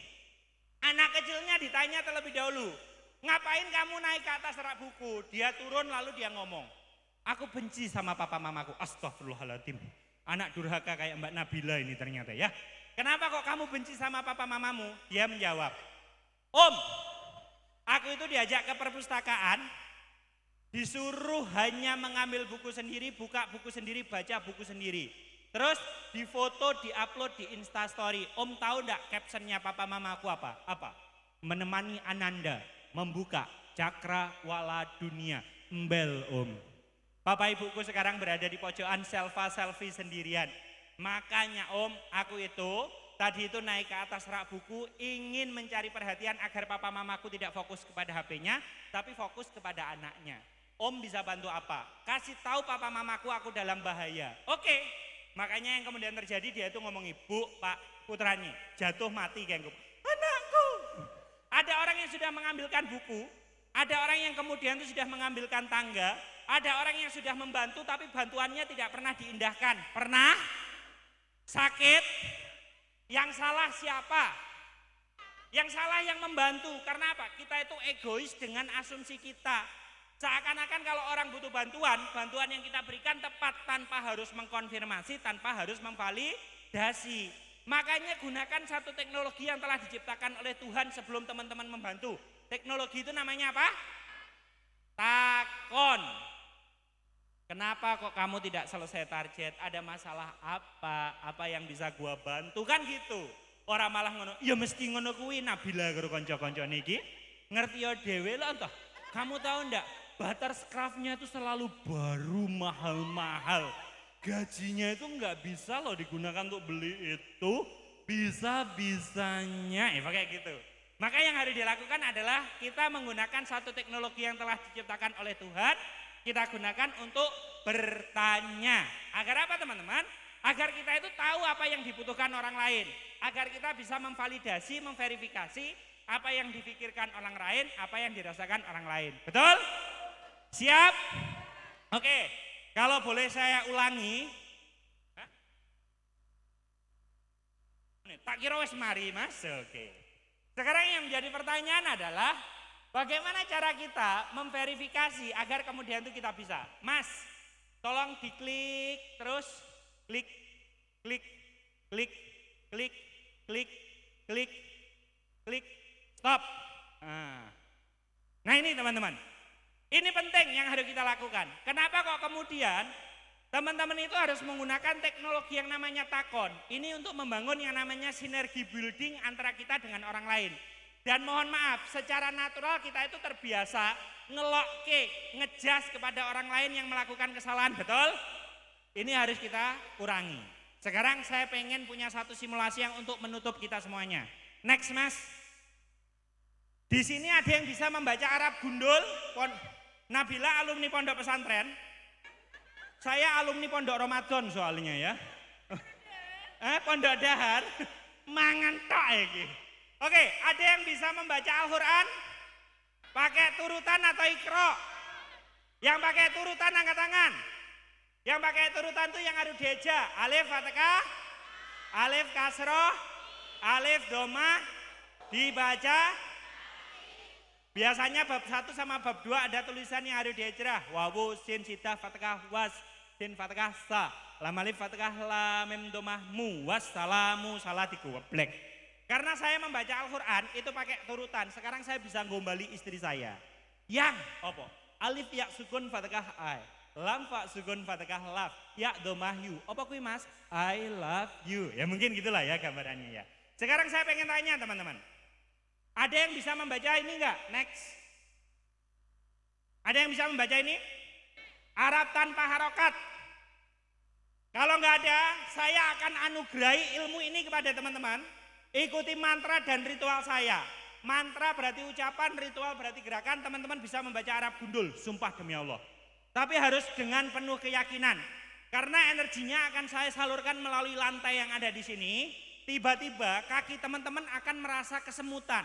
anak kecilnya ditanya terlebih dahulu, ngapain kamu naik ke atas rak buku? Dia turun lalu dia ngomong, aku benci sama papa mamaku. Astagfirullahaladzim, anak durhaka kayak Mbak Nabila ini ternyata ya. Kenapa kok kamu benci sama papa mamamu? Dia menjawab, Om, aku itu diajak ke perpustakaan, disuruh hanya mengambil buku sendiri, buka buku sendiri, baca buku sendiri. Terus difoto, diupload di Instastory. Om tahu enggak captionnya papa mamaku apa? Apa? Menemani Ananda membuka cakra wala dunia. Embel Om. Papa ibuku sekarang berada di pojokan selfie sendirian. Makanya Om, aku itu tadi itu naik ke atas rak buku ingin mencari perhatian agar papa mamaku tidak fokus kepada HP-nya, tapi fokus kepada anaknya. Om bisa bantu apa? Kasih tahu papa mamaku aku dalam bahaya. Oke. Makanya yang kemudian terjadi dia itu ngomong, Ibu, Pak, putranya jatuh mati kayak anakku. Ada orang yang sudah mengambilkan buku, ada orang yang kemudian itu sudah mengambilkan tangga, ada orang yang sudah membantu tapi bantuannya tidak pernah diindahkan. Pernah? Sakit? Yang salah siapa? Yang salah yang membantu. Karena apa? Kita itu egois dengan asumsi kita. Seakan-akan kalau orang butuh bantuan, bantuan yang kita berikan tepat tanpa harus mengkonfirmasi, tanpa harus memvalidasi. Makanya gunakan satu teknologi yang telah diciptakan oleh Tuhan sebelum teman-teman membantu. Teknologi itu namanya apa? Takon. Kenapa kok kamu tidak selesai target? Ada masalah apa? Apa yang bisa gua bantu? Kan gitu. Orang malah ngono, ya mesti ngono kuwi Nabila karo kanca-kanca niki. Ngerti ya dhewe lho toh. Kamu tahu ndak? Butterscraft-nya itu selalu baru mahal-mahal. Gajinya itu nggak bisa loh digunakan untuk beli itu. Bisa-bisanya, kayak gitu. Maka yang harus dilakukan adalah kita menggunakan satu teknologi yang telah diciptakan oleh Tuhan. Kita gunakan untuk bertanya. Agar apa teman-teman? Agar kita itu tahu apa yang dibutuhkan orang lain. Agar kita bisa memvalidasi, memverifikasi apa yang dipikirkan orang lain, apa yang dirasakan orang lain. Betul? Siap? Oke, kalau boleh saya ulangi. Tak kira wis mari Mas. Oke. Sekarang yang menjadi pertanyaan adalah bagaimana cara kita memverifikasi agar kemudian itu kita bisa. Mas, tolong diklik terus klik klik klik klik klik klik klik stop. Nah ini teman-teman. Ini penting yang harus kita lakukan. Kenapa kok kemudian teman-teman itu harus menggunakan teknologi yang namanya takon. Ini untuk membangun yang namanya sinergi building antara kita dengan orang lain. Dan mohon maaf, secara natural kita itu terbiasa ngelokke, ngejas kepada orang lain yang melakukan kesalahan, betul? Ini harus kita kurangi. Sekarang saya pengen punya satu simulasi yang untuk menutup kita semuanya. Next Mas. Di sini ada yang bisa membaca Arab gundul? Nabila alumni pondok pesantren. Saya alumni pondok Ramadan soalnya ya. Pondok Dahar. Mangan tok iki. Oke, ada yang bisa membaca Al-Qur'an? Pakai turutan atau ikro? Yang pakai turutan angkat tangan. Yang pakai turutan itu yang harus dieja. Alif fathah, alif kasroh, alif domah, dibaca. Biasanya bab 1 sama bab 2 ada tulisan yang harus diecerah. Wawu, sin, sidah, fathah, was, sin, fathah, sa. Lam alif, fathah, lam, mim, domah, mu, was, salamu, salatiku, black. Karena saya membaca Al-Quran itu pakai turutan. Sekarang saya bisa gombali istri saya. Yang, apa? Alif, ya, sukun, fathah, ai. Lam, fa, sukun, fathah, laf. Ya, domah, you. Apa kui mas? I love you. Ya mungkin gitulah ya gambarannya ya. Sekarang saya pengen tanya teman-teman. Ada yang bisa membaca ini enggak? Next. Ada yang bisa membaca ini? Arab tanpa harokat. Kalau enggak ada, saya akan anugerahi ilmu ini kepada teman-teman. Ikuti mantra dan ritual saya. Mantra berarti ucapan, ritual berarti gerakan. Teman-teman bisa membaca Arab gundul, sumpah demi Allah. Tapi harus dengan penuh keyakinan. Karena energinya akan saya salurkan melalui lantai yang ada di sini. Tiba-tiba kaki teman-teman akan merasa kesemutan.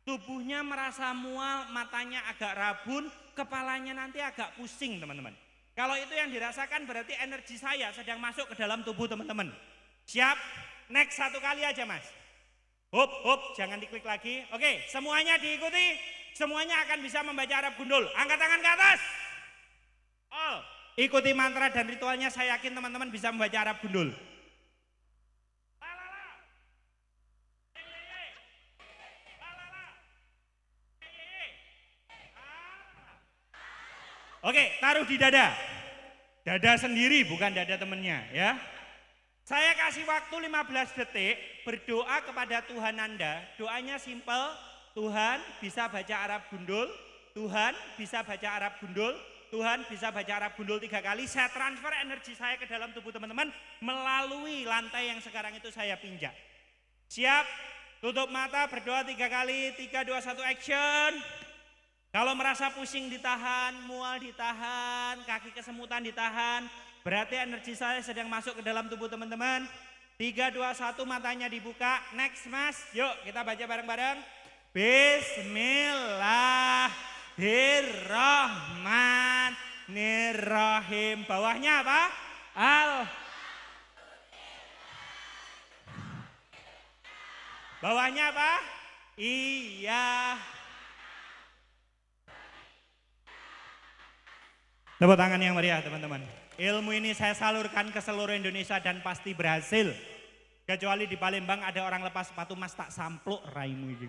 Tubuhnya merasa mual, matanya agak rabun, kepalanya nanti agak pusing teman-teman. Kalau itu yang dirasakan berarti energi saya sedang masuk ke dalam tubuh teman-teman. Siap? Next satu kali aja mas. Hop, hop, jangan diklik lagi. Oke, semuanya diikuti. Semuanya akan bisa membaca Arab gundul. Angkat tangan ke atas. All. Ikuti mantra dan ritualnya, saya yakin teman-teman bisa membaca Arab gundul. Oke, taruh di dada. Dada sendiri bukan dada temennya ya. Saya kasih waktu 15 detik berdoa kepada Tuhan Anda. Doanya simpel, Tuhan bisa baca Arab gundul, Tuhan bisa baca Arab gundul, Tuhan bisa baca Arab gundul 3 kali. Saya transfer energi saya ke dalam tubuh teman-teman melalui lantai yang sekarang itu saya pinjak. Siap? Tutup mata, berdoa 3 kali, 3, 2, 1, action. Kalau merasa pusing ditahan, mual ditahan, kaki kesemutan ditahan, berarti energi saya sedang masuk ke dalam tubuh teman-teman. 3, 2, 1, matanya dibuka. Next mas, yuk kita baca bareng-bareng. Bismillahirrahmanirrahim. Bawahnya apa? Bawahnya apa? Iya. Tepuk tangan yang meriah teman-teman. Ilmu ini saya salurkan ke seluruh Indonesia dan pasti berhasil. Kecuali di Palembang ada orang lepas sepatu mas tak sampluk raimu ini.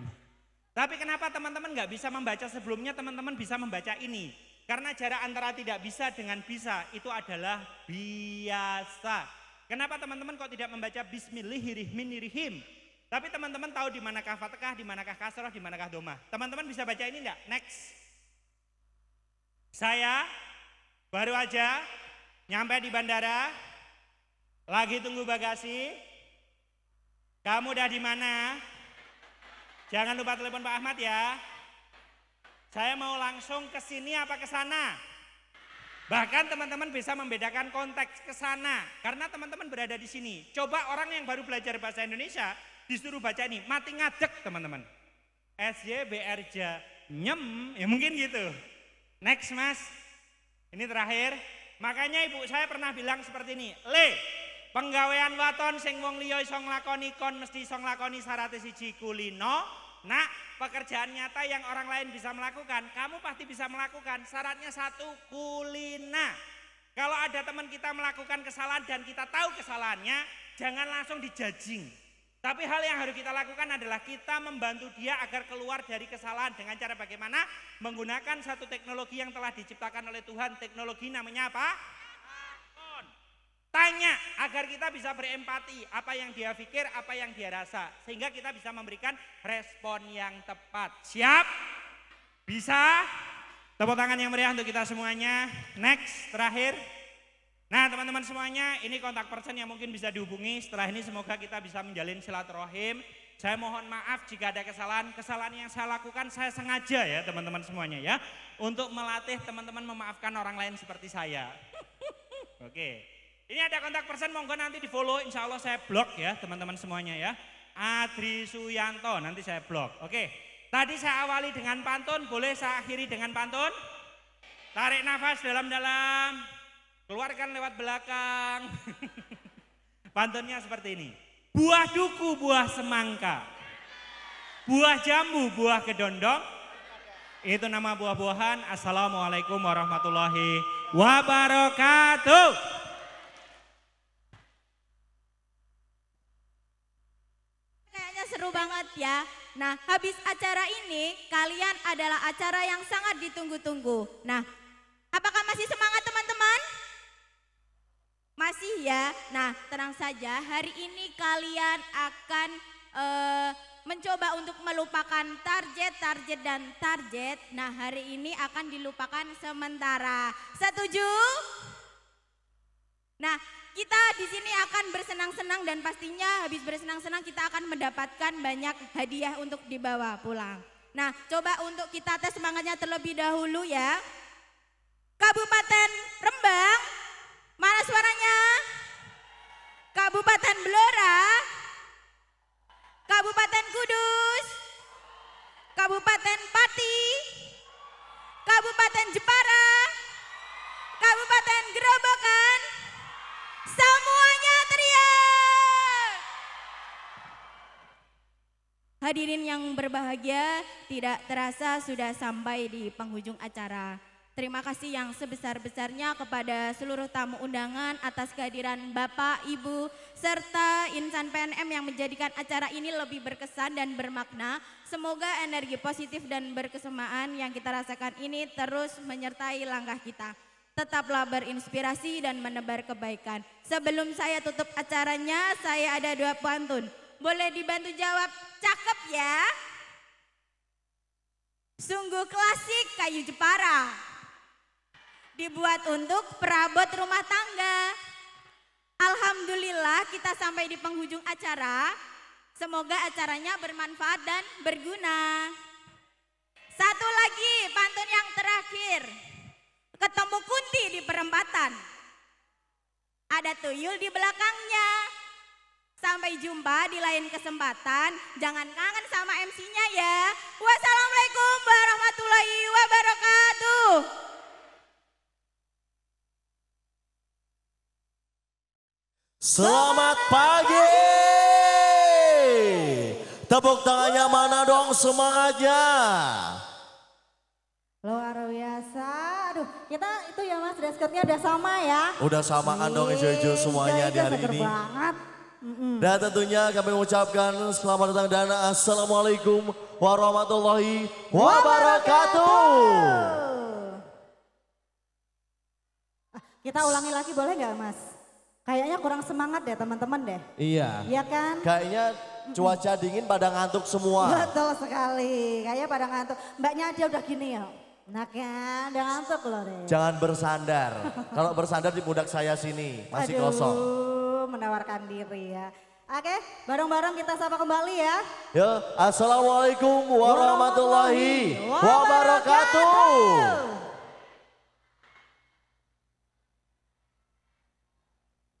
Tapi kenapa teman-teman nggak bisa membaca sebelumnya, teman-teman bisa membaca ini. Karena jarak antara tidak bisa dengan bisa itu adalah biasa. Kenapa teman-teman kok tidak membaca Bismillahirrahmanirrahim? Tapi teman-teman tahu di manakah fathah, di manakah kasroh, di manakah domah. Teman-teman bisa baca ini enggak? Next. Saya baru aja nyampe di bandara, lagi tunggu bagasi. Kamu udah di mana? Jangan lupa telepon Pak Ahmad ya. Saya mau langsung ke sini apa ke sana? Bahkan teman-teman bisa membedakan konteks ke sana karena teman-teman berada di sini. Coba orang yang baru belajar bahasa Indonesia disuruh baca ini, mati ngadek teman-teman. SYBRJ nyem, ya mungkin gitu. Next mas. Ini terakhir, makanya ibu saya pernah bilang seperti ini, penggawean waton sing wong liya iso nglakoni kon mesti iso nglakoni syarat siji kulino. Nak, pekerjaan nyata yang orang lain bisa melakukan, kamu pasti bisa melakukan. Syaratnya 1, kulina. Kalau ada teman kita melakukan kesalahan dan kita tahu kesalahannya, jangan langsung dijudging. Tapi hal yang harus kita lakukan adalah kita membantu dia agar keluar dari kesalahan dengan cara bagaimana? Menggunakan satu teknologi yang telah diciptakan oleh Tuhan. Teknologi namanya apa? Tanya agar kita bisa berempati apa yang dia pikir, apa yang dia rasa. Sehingga kita bisa memberikan respon yang tepat. Siap? Bisa? Tepuk tangan yang meriah untuk kita semuanya. Next, terakhir. Nah teman-teman semuanya, ini kontak person yang mungkin bisa dihubungi. Setelah ini semoga kita bisa menjalin silaturahim. Saya mohon maaf jika ada kesalahan yang saya lakukan saya sengaja ya teman-teman semuanya ya. Untuk melatih teman-teman memaafkan orang lain seperti saya. Oke, ini ada kontak person, monggo nanti di follow, insya Allah saya blok ya teman-teman semuanya ya. Adri Suyanto, nanti saya blok. Oke, tadi saya awali dengan pantun, boleh saya akhiri dengan pantun? Tarik nafas dalam-dalam. Keluarkan lewat belakang. Pantunnya seperti ini. Buah duku, buah semangka. Buah jambu, buah kedondong. Itu nama buah-buahan. Assalamualaikum warahmatullahi wabarakatuh. Kayaknya seru banget ya. Nah, habis acara ini kalian adalah acara yang sangat ditunggu-tunggu. Nah, apakah masih semangat teman-teman? Masih ya. Nah, tenang saja, hari ini kalian akan mencoba untuk melupakan target dan target. Nah, hari ini akan dilupakan sementara. Setuju? Nah, kita di sini akan bersenang-senang dan pastinya habis bersenang-senang kita akan mendapatkan banyak hadiah untuk dibawa pulang. Nah, coba untuk kita tes semangatnya terlebih dahulu ya. Kabupaten Rembang, mana suaranya? Kabupaten Blora, Kabupaten Kudus, Kabupaten Pati, Kabupaten Jepara, Kabupaten Gerobokan, semuanya teriak. Hadirin yang berbahagia, tidak terasa sudah sampai di penghujung acara. Terima kasih yang sebesar-besarnya kepada seluruh tamu undangan atas kehadiran Bapak, Ibu, serta insan PNM yang menjadikan acara ini lebih berkesan dan bermakna. Semoga energi positif dan berkesamaan yang kita rasakan ini terus menyertai langkah kita. Tetaplah berinspirasi dan menebar kebaikan. Sebelum saya tutup acaranya, saya ada 2 pantun. Boleh dibantu jawab, cakep ya? Sungguh klasik kayu Jepara. Dibuat untuk perabot rumah tangga. Alhamdulillah kita sampai di penghujung acara. Semoga acaranya bermanfaat dan berguna. Satu lagi pantun yang terakhir. Ketemu Kunti di perempatan. Ada tuyul di belakangnya. Sampai jumpa di lain kesempatan. Jangan kangen sama MC-nya ya. Wassalamualaikum warahmatullahi wabarakatuh. Selamat pagi. Tepuk tangannya mana dong semangatnya. Luar biasa. Aduh, kita itu ya Mas, dress code-nya udah sama ya. Udah samaan dong hijau-hijau semuanya di hari seger ini. banget. Dan tentunya kami mengucapkan selamat datang dan assalamualaikum warahmatullahi wabarakatuh. Kita ulangi lagi boleh nggak Mas? Kayaknya kurang semangat deh teman-teman deh. Iya. Iya kan? Kayaknya cuaca dingin pada ngantuk semua. Betul sekali. Kayaknya pada ngantuk. Mbaknya aja udah gini ya. Nah kan, udah ngantuk loh deh. Jangan bersandar. Kalau bersandar di pundak saya sini masih kosong. Menawarkan diri ya. Oke, bareng-bareng kita sapa kembali ya. Ya, assalamualaikum warahmatullahi wabarakatuh.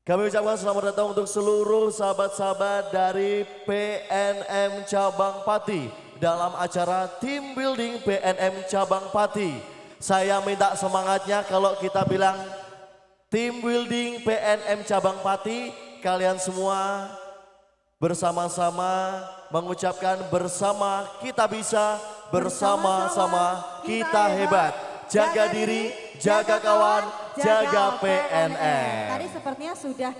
Kami ucapkan selamat datang untuk seluruh sahabat-sahabat dari PNM Cabang Pati dalam acara Team Building PNM Cabang Pati. Saya minta semangatnya kalau kita bilang Team Building PNM Cabang Pati, kalian semua bersama-sama mengucapkan bersama kita bisa, bersama-sama kita hebat. Jaga diri, jaga kawan, jaga PNM. Tadi sepertinya sudah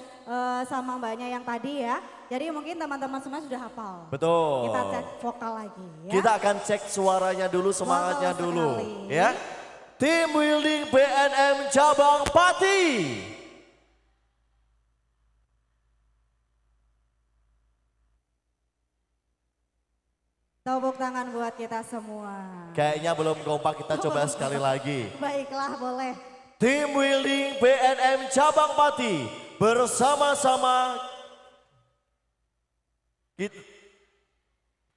sama mbaknya yang tadi ya. Jadi mungkin teman-teman semua sudah hafal. Betul. Kita cek vokal lagi ya. Kita akan cek suaranya dulu, semangatnya Betul dulu. sekali. Ya. Team Building PNM Cabang Pati. Tepuk tangan buat kita semua. Kayaknya belum kompak, kita coba sekali lagi. Baiklah, boleh. Team Building PNM Cabang Pati bersama-sama kita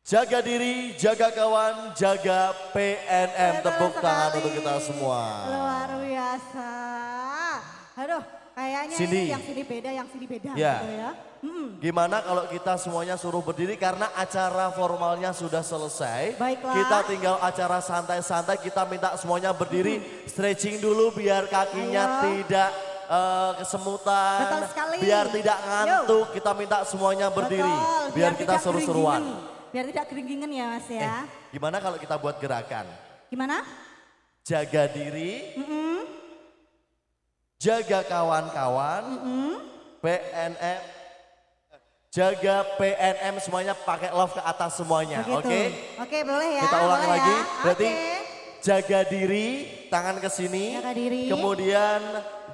jaga diri, jaga kawan, jaga PNM. Tepuk tangan untuk kita semua. Luar biasa. Aduh, kayaknya Cindy. ini yang sini beda, yang sini beda Ya. gitu ya. Gimana kalau kita semuanya suruh berdiri karena acara formalnya sudah selesai. Baiklah. Kita tinggal acara santai-santai, kita minta semuanya berdiri, stretching dulu biar kakinya Ayo. tidak kesemutan. Betul sekali. Biar tidak ngantuk, kita minta semuanya berdiri. Betul, Biar kita tidak seru-seruan. keringgingan. Biar tidak keringgingan ya Mas ya. Gimana kalau kita buat gerakan? Gimana? Jaga diri, jaga kawan-kawan, PNM, jaga PNM semuanya pakai love ke atas semuanya, Begitu. oke? Oke, boleh ya. Kita ulangi boleh lagi, ya. berarti Oke. jaga diri, tangan ke sini, Jaga diri. kemudian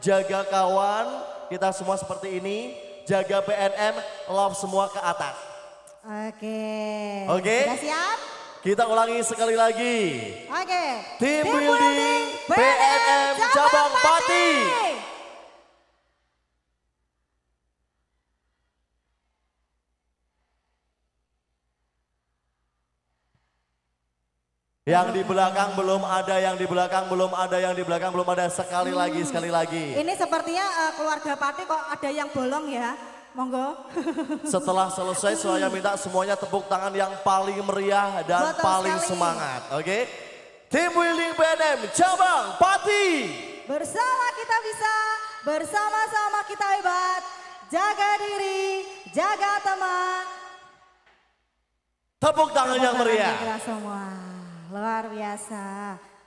jaga kawan, kita semua seperti ini, jaga PNM, love semua ke atas. Oke. Oke. Sudah siap? Kita ulangi sekali lagi. Oke. Team Building PNM Cabang Pati. Yang di belakang belum ada, yang di belakang belum ada, yang di belakang belum ada. Sekali lagi, sekali lagi. Ini sepertinya keluarga Pati kok ada yang bolong ya. Monggo. Setelah selesai saya minta semuanya tepuk tangan yang paling meriah dan Betul paling sekali. semangat. Oke? Tim Building PNM Cabang Pati. Bersama kita bisa, bersama-sama kita hebat. Jaga diri, jaga teman. Tepuk tangan yang meriah. Kita semua, luar biasa.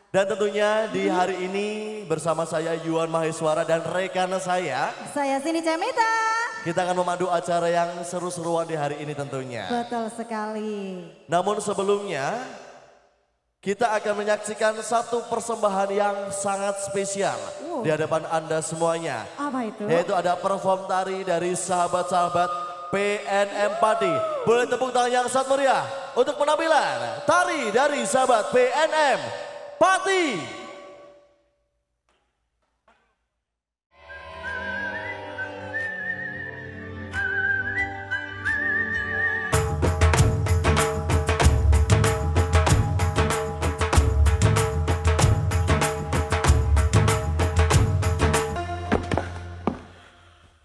Dan tentunya di hari ini bersama saya Yuan Maheswara dan rekan saya. Saya Cindy Cemita. Kita akan memandu acara yang seru-seruan di hari ini tentunya. Betul sekali. Namun sebelumnya kita akan menyaksikan satu persembahan yang sangat spesial di hadapan Anda semuanya. Apa itu? Yaitu ada perform tari dari sahabat-sahabat PNM Pati. Boleh tepuk tangan yang sangat meriah untuk penampilan tari dari sahabat PNM Pati.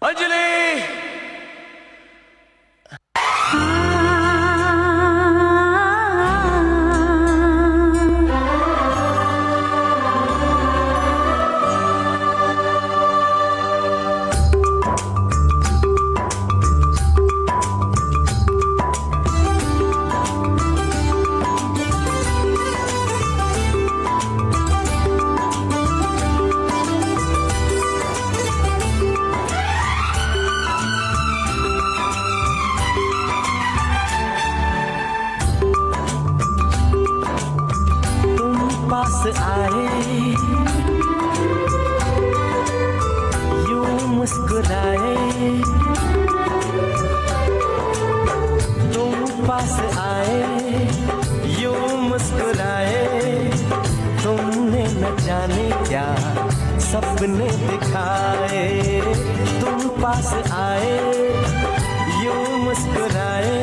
Anjali! पास आए यूं मुस्कुराए तुम पास आए यूं मुस्कुराए तुमने न जाने क्या सपने दिखाए तुम पास आए यूं मुस्कुराए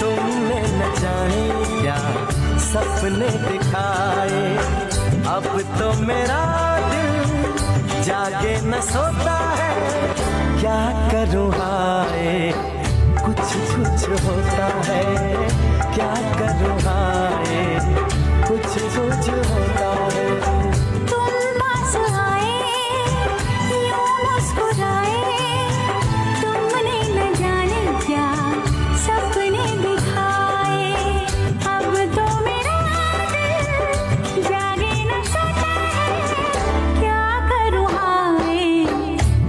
तुमने न जाने क्या सपने दिखाए अब तो मेरा दिल जागे न सोता है क्या करूँ हाय कुछ कुछ होता है क्या करूँ हाय कुछ कुछ होता है तुम पास आए यूं मुस्कुराए तुमने न जाने क्या सपने दिखाए अब तो मेरा दिल जागे न सोता है क्या करूँ हाय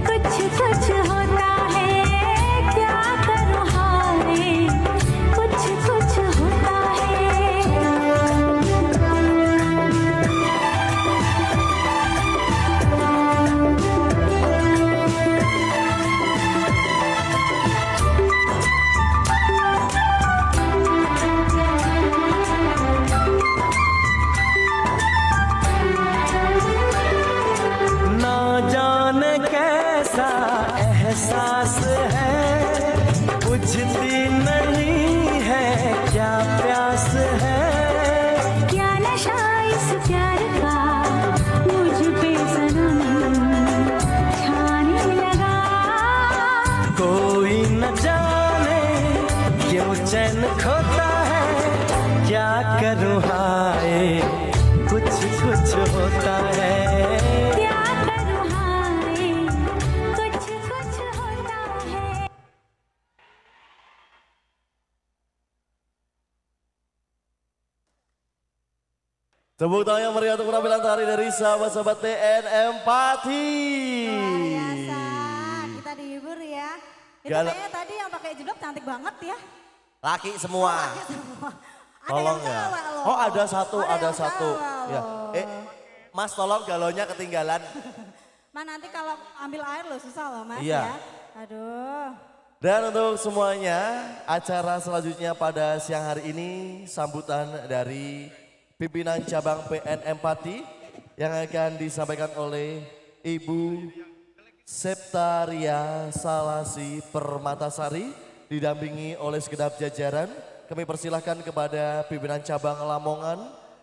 कुछ कुछ होता है क्या करूँ हाय कुछ कुछ होता है ना जाने कैसा एहसास है बुझती नहीं है क्या प्यास है क्या नशा इस प्यार का मुझ पे सनम छाने लगा कोई न जाने क्यों चैन खोता है क्या करूँ हाय कुछ कुछ होता है क्या करूँ हाय कुछ कुछ होता है Tepuk tangan yang meriah untuk penampilan tari dari sahabat-sahabat PNM Pati. Luar biasa, kita dihibur ya. Itu Galak. kayaknya tadi yang pakai jilbab cantik banget ya. Laki semua. Ada Tolong yang ya. cewek loh. Oh ada satu, Ada ada yang satu. cewek Ya. loh. Mas tolong galonnya ketinggalan. Ma nanti kalau ambil air loh susah loh mas Iya. ya. Aduh. Dan untuk semuanya, acara selanjutnya pada siang hari ini sambutan dari pimpinan cabang PNM Pati yang akan disampaikan oleh Ibu Septaria Salasi Permatasari didampingi oleh segenap jajaran. Kami persilahkan kepada pimpinan cabang Lamongan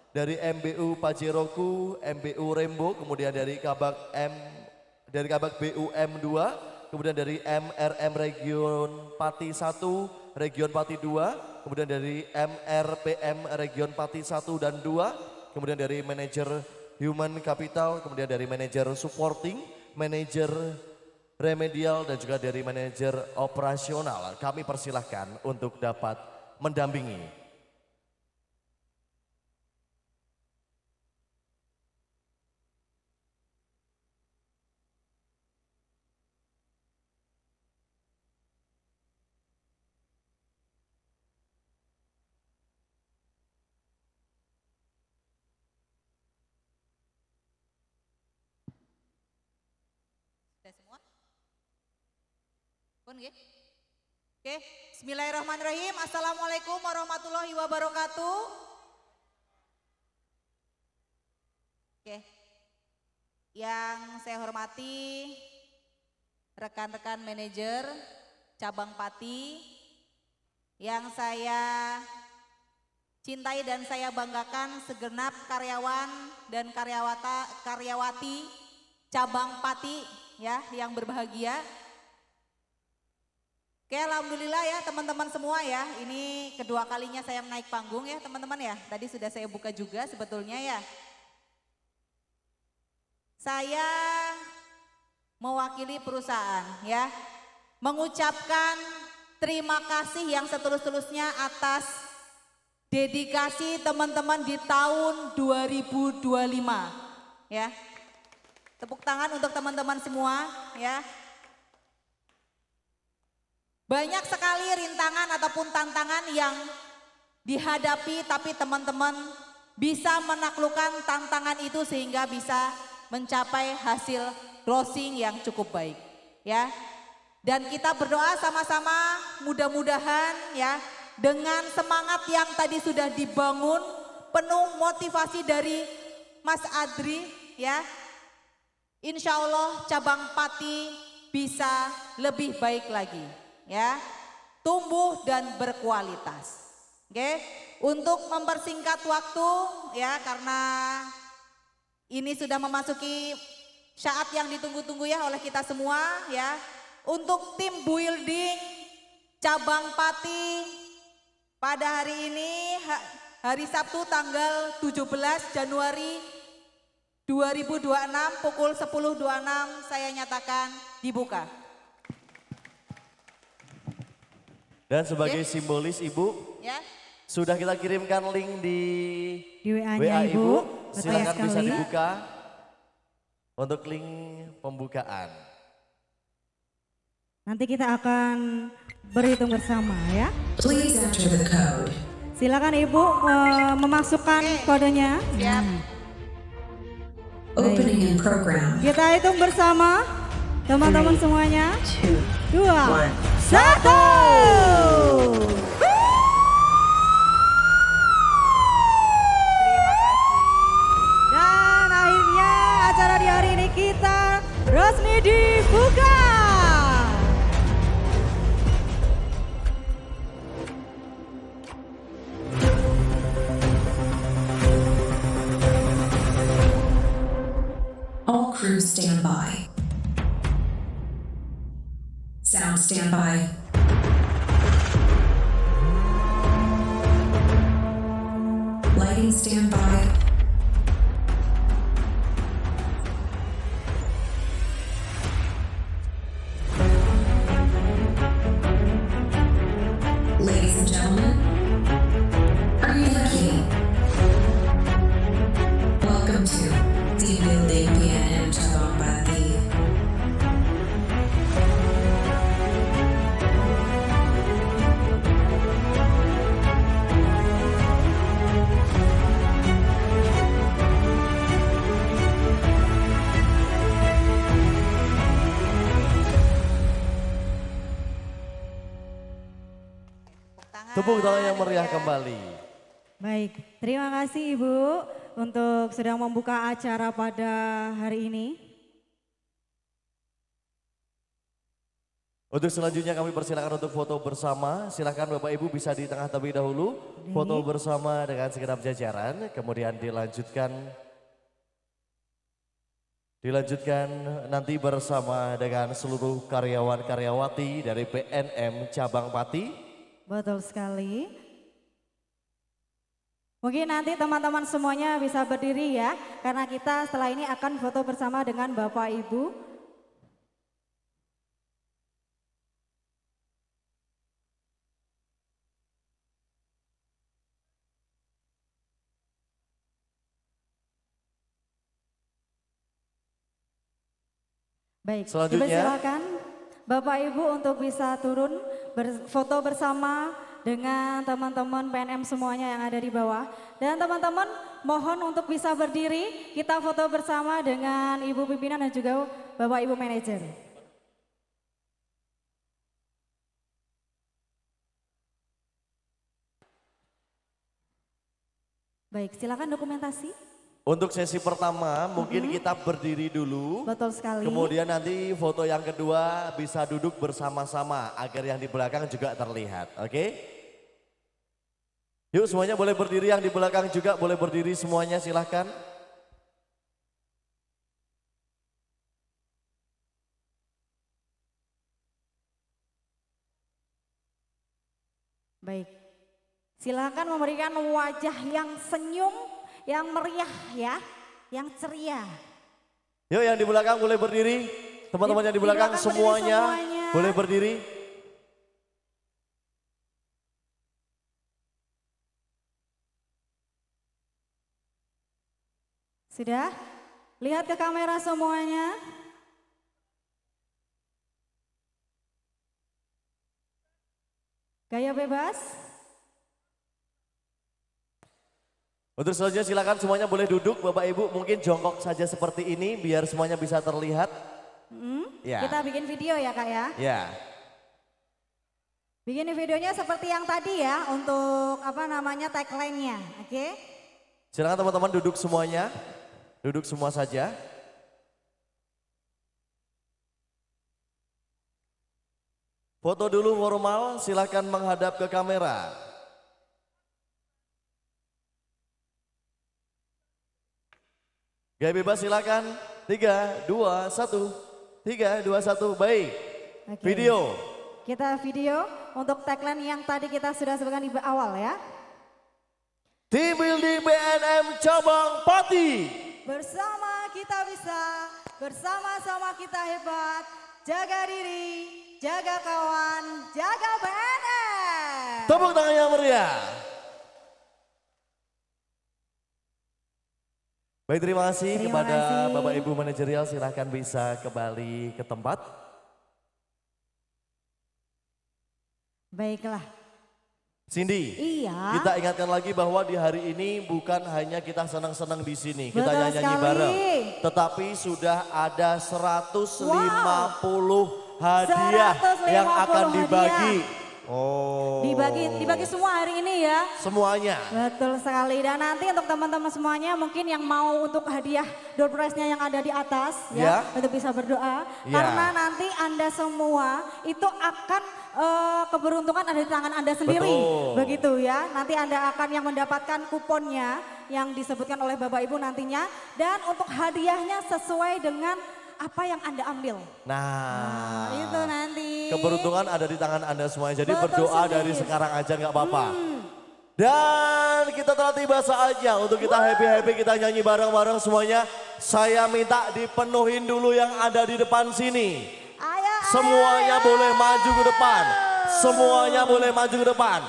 dari MBU Pajeroku, MBU Rembo, kemudian dari Kabak BUM 2, kemudian dari MRM Region Pati 1, Region Pati 2, kemudian dari MRPM Region Pati 1 dan 2, kemudian dari manajer Human Capital, kemudian dari manajer Supporting, manajer Remedial dan juga dari manajer Operasional. Kami persilahkan untuk dapat mendampingi. Sudah semua? Pun nggih? Oke, bismillahirrahmanirrahim. Assalamualaikum warahmatullahi wabarakatuh. Oke. Yang saya hormati rekan-rekan manajer cabang Pati, yang saya cintai dan saya banggakan segenap karyawan dan karyawati cabang Pati ya yang berbahagia. Oke, alhamdulillah ya teman-teman semua ya. Ini kedua kalinya saya naik panggung ya teman-teman ya. Tadi sudah saya buka juga sebetulnya ya. Saya mewakili perusahaan ya. Mengucapkan terima kasih yang setulus-tulusnya atas dedikasi teman-teman di tahun 2025 ya. Tepuk tangan untuk teman-teman semua ya. Banyak sekali rintangan ataupun tantangan yang dihadapi tapi teman-teman bisa menaklukkan tantangan itu sehingga bisa mencapai hasil closing yang cukup baik ya. Dan kita berdoa sama-sama mudah-mudahan ya dengan semangat yang tadi sudah dibangun penuh motivasi dari Mas Adri ya. Insya Allah cabang Pati bisa lebih baik lagi. Ya, tumbuh dan berkualitas. Oke, untuk mempersingkat waktu ya karena ini sudah memasuki saat yang ditunggu-tunggu ya oleh kita semua ya. Untuk tim building cabang Pati pada hari ini hari Sabtu tanggal 17 Januari 2026 pukul 10.26 saya nyatakan dibuka. Dan sebagai simbolis Ibu, Ya. sudah kita kirimkan link di WA-nya Ibu. Silakan Betul bisa sekali. dibuka untuk link pembukaan. Nanti kita akan berhitung bersama ya. Please enter the code. Silakan Ibu memasukkan kodenya. Siap. Opening in program. Kita hitung bersama teman-teman semuanya. 2, 1. Dan akhirnya acara di hari ini kita resmi dibuka. All crews stand by. Sound standby. Lighting standby. Ladies and gentlemen, are you ready? Welcome to Team Building PNM Cabang Pati. Tepuk tangan yang meriah kembali. Baik, terima kasih Ibu untuk sedang membuka acara pada hari ini. Untuk selanjutnya kami persilakan untuk foto bersama. Silakan Bapak Ibu bisa di tengah terlebih dahulu. Foto bersama dengan segenap jajaran. Kemudian dilanjutkan nanti bersama dengan seluruh karyawan-karyawati dari PNM Cabang Pati. Betul sekali. Mungkin nanti teman-teman semuanya bisa berdiri ya. Karena kita setelah ini akan foto bersama dengan Bapak Ibu. Baik, Selanjutnya. dipersilakan Bapak Ibu untuk bisa turun foto bersama dengan teman-teman PNM semuanya yang ada di bawah. Dan teman-teman mohon untuk bisa berdiri, kita foto bersama dengan Ibu Pimpinan dan juga Bapak Ibu Manajer. Baik, silakan dokumentasi. Untuk sesi pertama mungkin kita berdiri dulu. Betul sekali. Kemudian nanti foto yang kedua bisa duduk bersama-sama agar yang di belakang juga terlihat. Oke? Yuk semuanya boleh berdiri, yang di belakang juga boleh berdiri semuanya, silahkan. Baik, silakan memberikan wajah yang senyum, yang meriah ya, yang ceria. Yuk yang di belakang boleh berdiri. Teman-teman yang di belakang belakang semuanya berdiri semuanya. boleh berdiri. Sudah? Lihat ke kamera semuanya. Gaya bebas. Untuk selanjutnya silakan semuanya boleh duduk, Bapak Ibu mungkin jongkok saja seperti ini biar semuanya bisa terlihat. Ya. Kita bikin video ya Kak ya. Ya. Bikin videonya seperti yang tadi ya untuk apa namanya tagline-nya, oke? Silakan teman-teman duduk semuanya. Duduk semua saja. Foto dulu formal, silakan menghadap ke kamera. Gaya bebas silakan. 3, 2, 1. 3, 2, 1. Baik. Oke. Video. Kita video untuk tagline yang tadi kita sudah sebutkan di awal ya. Team Building PNM Cabang Pati. Bersama kita bisa, bersama-sama kita hebat. Jaga diri, jaga kawan, jaga PNM. Tepuk tangannya meriah. Baik, terima kasih kepada Bapak Ibu manajerial, silahkan bisa kembali ke tempat. Baiklah. Cindy, Iya. kita ingatkan lagi bahwa di hari ini bukan hanya kita senang-senang di sini, kita Betul nyanyi sekali. bareng. Tetapi sudah ada 150 hadiah 150 yang akan hadiah. dibagi. Oh. Dibagi semua hari ini ya. Semuanya. Betul sekali. Dan nanti untuk teman-teman semuanya mungkin yang mau untuk hadiah door prize-nya yang ada di atas ya, untuk bisa berdoa. Ya. Karena nanti Anda semua itu akan keberuntungan ada di tangan Anda sendiri. Betul. Begitu ya. Nanti Anda akan yang mendapatkan kuponnya yang disebutkan oleh Bapak Ibu nantinya. Dan untuk hadiahnya sesuai dengan apa yang Anda ambil. Nah, Itu nanti. keberuntungan ada di tangan Anda semuanya. Jadi Betul berdoa sekali. dari sekarang aja nggak apa-apa. Dan kita telah tiba saatnya untuk kita happy-happy, kita nyanyi bareng-bareng semuanya. Saya minta dipenuhin dulu yang ada di depan sini. Semuanya boleh maju ke depan. Semuanya boleh maju ke depan.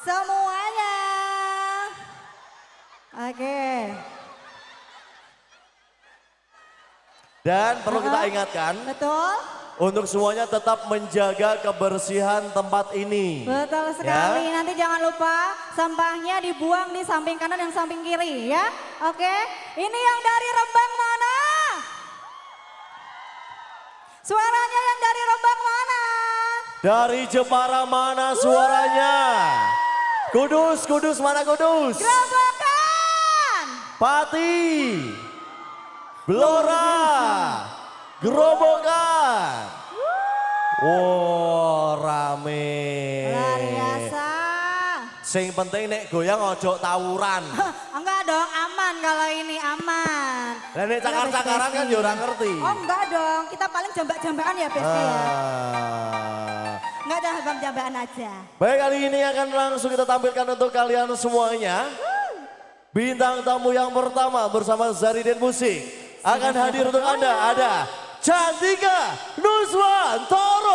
Semuanya. Oke. Dan perlu kita ingatkan. Betul. Untuk semuanya tetap menjaga kebersihan tempat ini. Betul sekali. Ya. Nanti jangan lupa sampahnya dibuang di samping kanan dan samping kiri ya. Oke. Ini yang dari Rembang mana? Suaranya yang dari Rembang mana? Dari Jepara mana suaranya? Kudus, Kudus mana Kudus? Gerobokan. Pati. Blora. Gerobokan. Wow, rame. Luar biasa. Sing penting nek goyang ojo tawuran. Enggak dong, aman kalau ini aman. Lah nek cakar-cakaran kan ya ora ngerti. Oh enggak dong, kita paling jambak-jambakan ya biasanya ya. Ah. Enggak ada jambak-jambakan aja. Baik, kali ini akan langsung kita tampilkan untuk kalian semuanya. Bintang tamu yang pertama bersama Zaridin Musik akan hadir untuk Anda. Ada Cantika Nuswantoro.